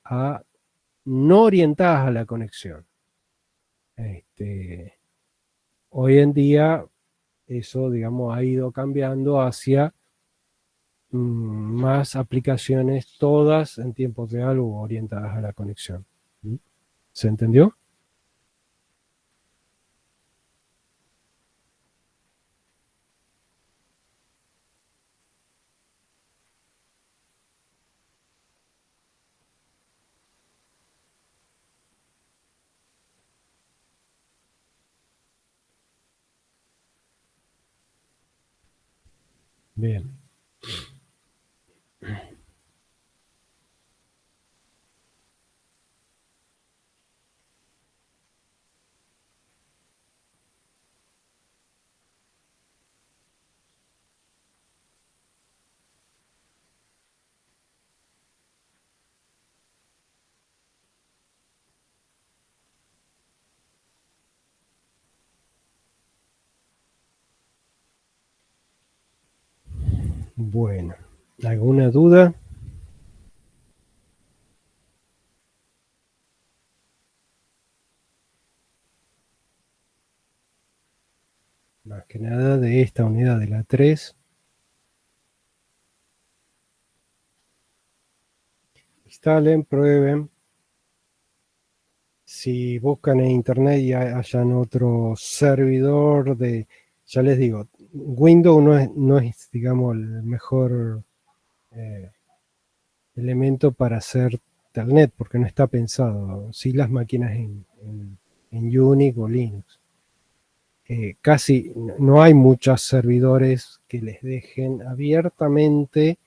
no orientadas a la conexión. Hoy en día eso, digamos, ha ido cambiando hacia más aplicaciones, todas en tiempo real o orientadas a la conexión. ¿Se entendió? Bien. Bueno, ¿alguna duda? Más que nada de esta unidad de la 3. Instalen, prueben. Si buscan en internet y hayan otro servidor ya les digo, Windows no es digamos, el mejor elemento para hacer Telnet, porque no está pensado. Sí, las máquinas en Unix o Linux. Casi no hay muchos servidores que les dejen abiertamente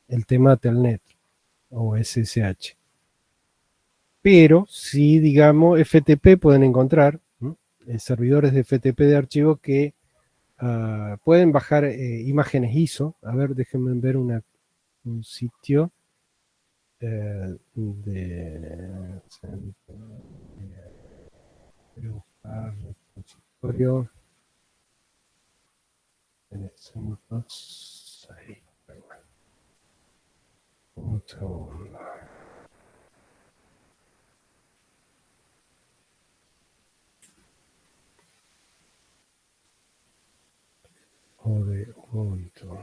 el tema Telnet o SSH. Pero sí, digamos, FTP pueden encontrar servidores de FTP de archivos que pueden bajar imágenes ISO. A ver, déjenme ver un sitio de... Voy a buscar repositorio. Ahí, un segundo. O de Ubuntu.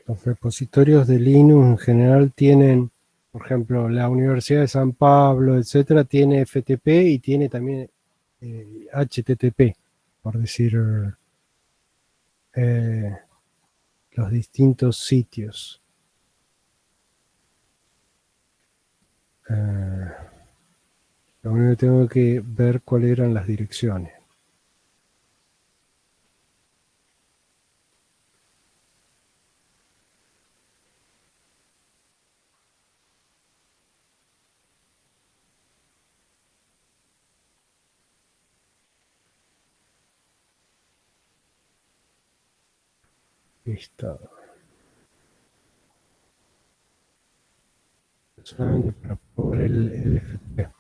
Los repositorios de Linux en general tienen, por ejemplo, la Universidad de San Pablo, etcétera, tiene FTP y tiene también HTTP, por decir eh, los distintos sitios. Eh, lo único que tengo que ver cuáles eran las direcciones. Listado. Solamente para probar el FTP.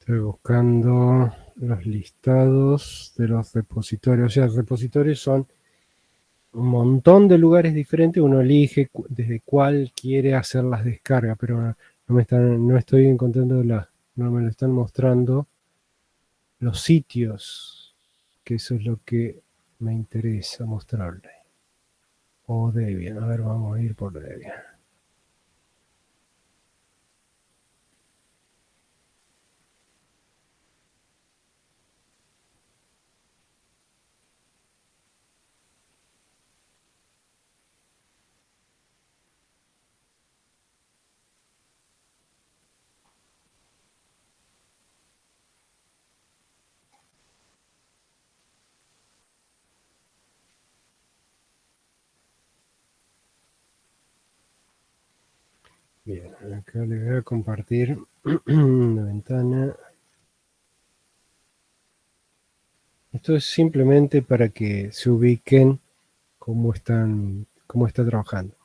Estoy buscando los listados de los repositorios. O sea, repositorios son un montón de lugares diferentes. Uno elige desde cuál quiere hacer las descargas, pero no estoy encontrando no me lo están mostrando los sitios, que eso es lo que me interesa mostrarle. O Debian. A ver, vamos a ir por Debian. Bien, acá le voy a compartir una ventana. Esto es simplemente para que se ubiquen cómo está trabajando.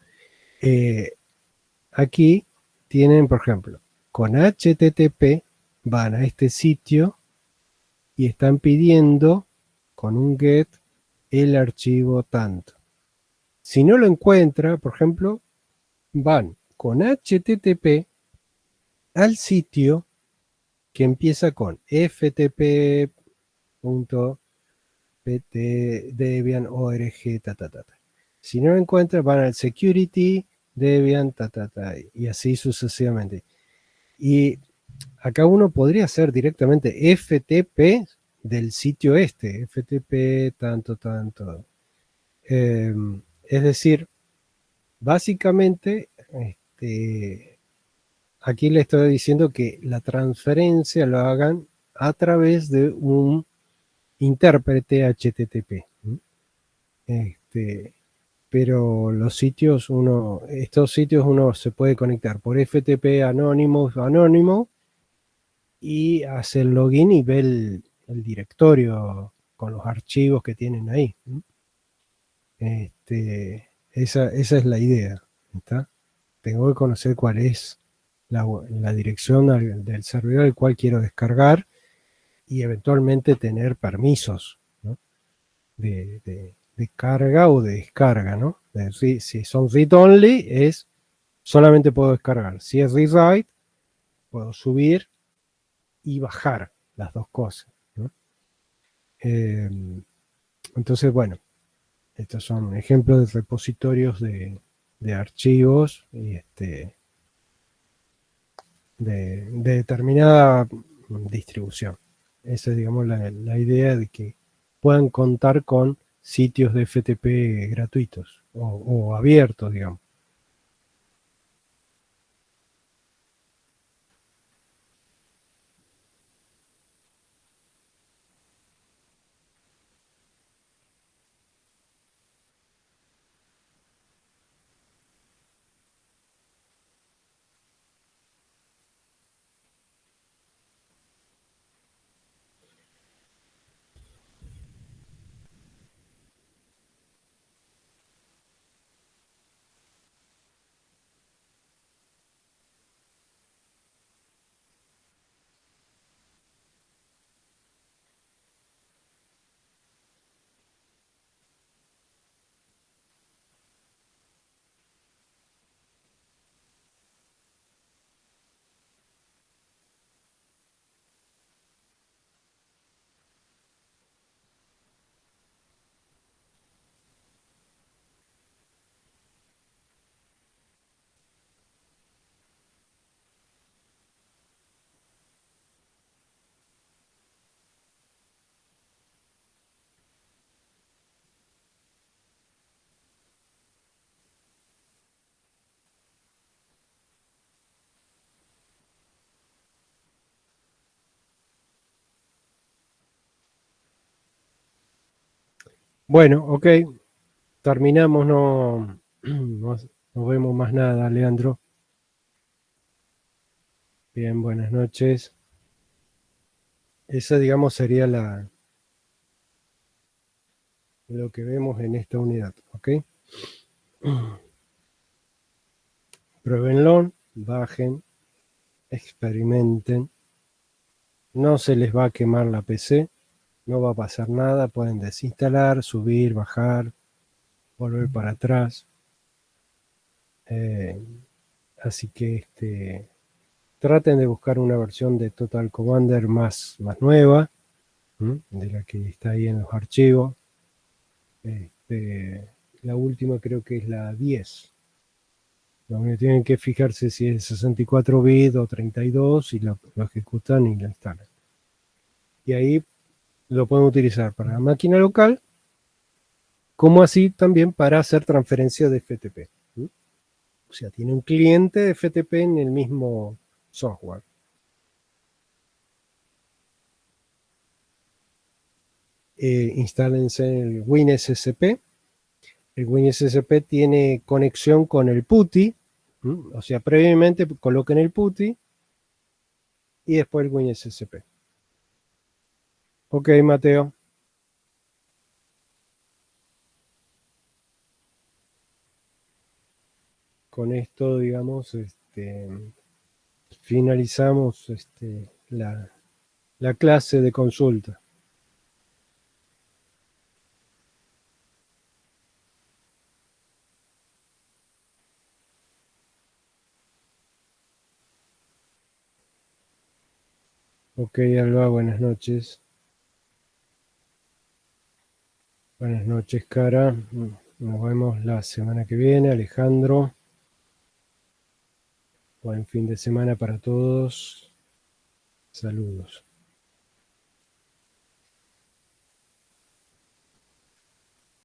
Aquí tienen, por ejemplo, con HTTP van a este sitio y están pidiendo con un GET el archivo tanto. Si no lo encuentra, por ejemplo, van con HTTP al sitio que empieza con ftp.pt.debian.org, Si no lo encuentra, van al security, Debian, y así sucesivamente. Y acá uno podría hacer directamente FTP del sitio este, FTP tanto. Es decir, básicamente, aquí le estoy diciendo que la transferencia lo hagan a través de un intérprete HTTP. Pero estos sitios uno se puede conectar por FTP anónimo y hace el login y ve el directorio con los archivos que tienen ahí. Esa es la idea. ¿Está? Tengo que conocer cuál es la dirección del servidor al cual quiero descargar y eventualmente tener permisos, ¿no? de carga o de descarga, ¿no? Si son read-only, solamente puedo descargar. Si es read-write, puedo subir y bajar las dos cosas, ¿no? Eh, entonces, bueno, estos son ejemplos de repositorios de archivos y de determinada distribución. Esa es, digamos, la idea de que puedan contar con sitios de FTP gratuitos o abiertos, digamos. Bueno, ok, terminamos, no vemos más nada, Leandro. Bien, buenas noches. Esa, digamos, sería lo que vemos en esta unidad, ¿ok? Pruébenlo, bajen, experimenten. No se les va a quemar la PC, no va a pasar nada, pueden desinstalar, subir, bajar, volver para atrás. Así que traten de buscar una versión de Total Commander más nueva, de la que está ahí en los archivos. La última creo que es la 10. Lo único que tienen que fijarse si es 64 bits o 32 y lo ejecutan y lo instalan. Y ahí lo pueden utilizar para la máquina local, como así también para hacer transferencia de FTP. O sea, tiene un cliente de FTP en el mismo software. Instálense el WinSCP. El WinSCP tiene conexión con el PuTTY, o sea, previamente coloquen el PuTTY y después el WinSCP. Ok, Mateo. con esto, digamos, finalizamos la clase de consulta. Ok, Alba, buenas noches. Buenas noches, Cara. Nos vemos la semana que viene. Alejandro, buen fin de semana para todos. Saludos.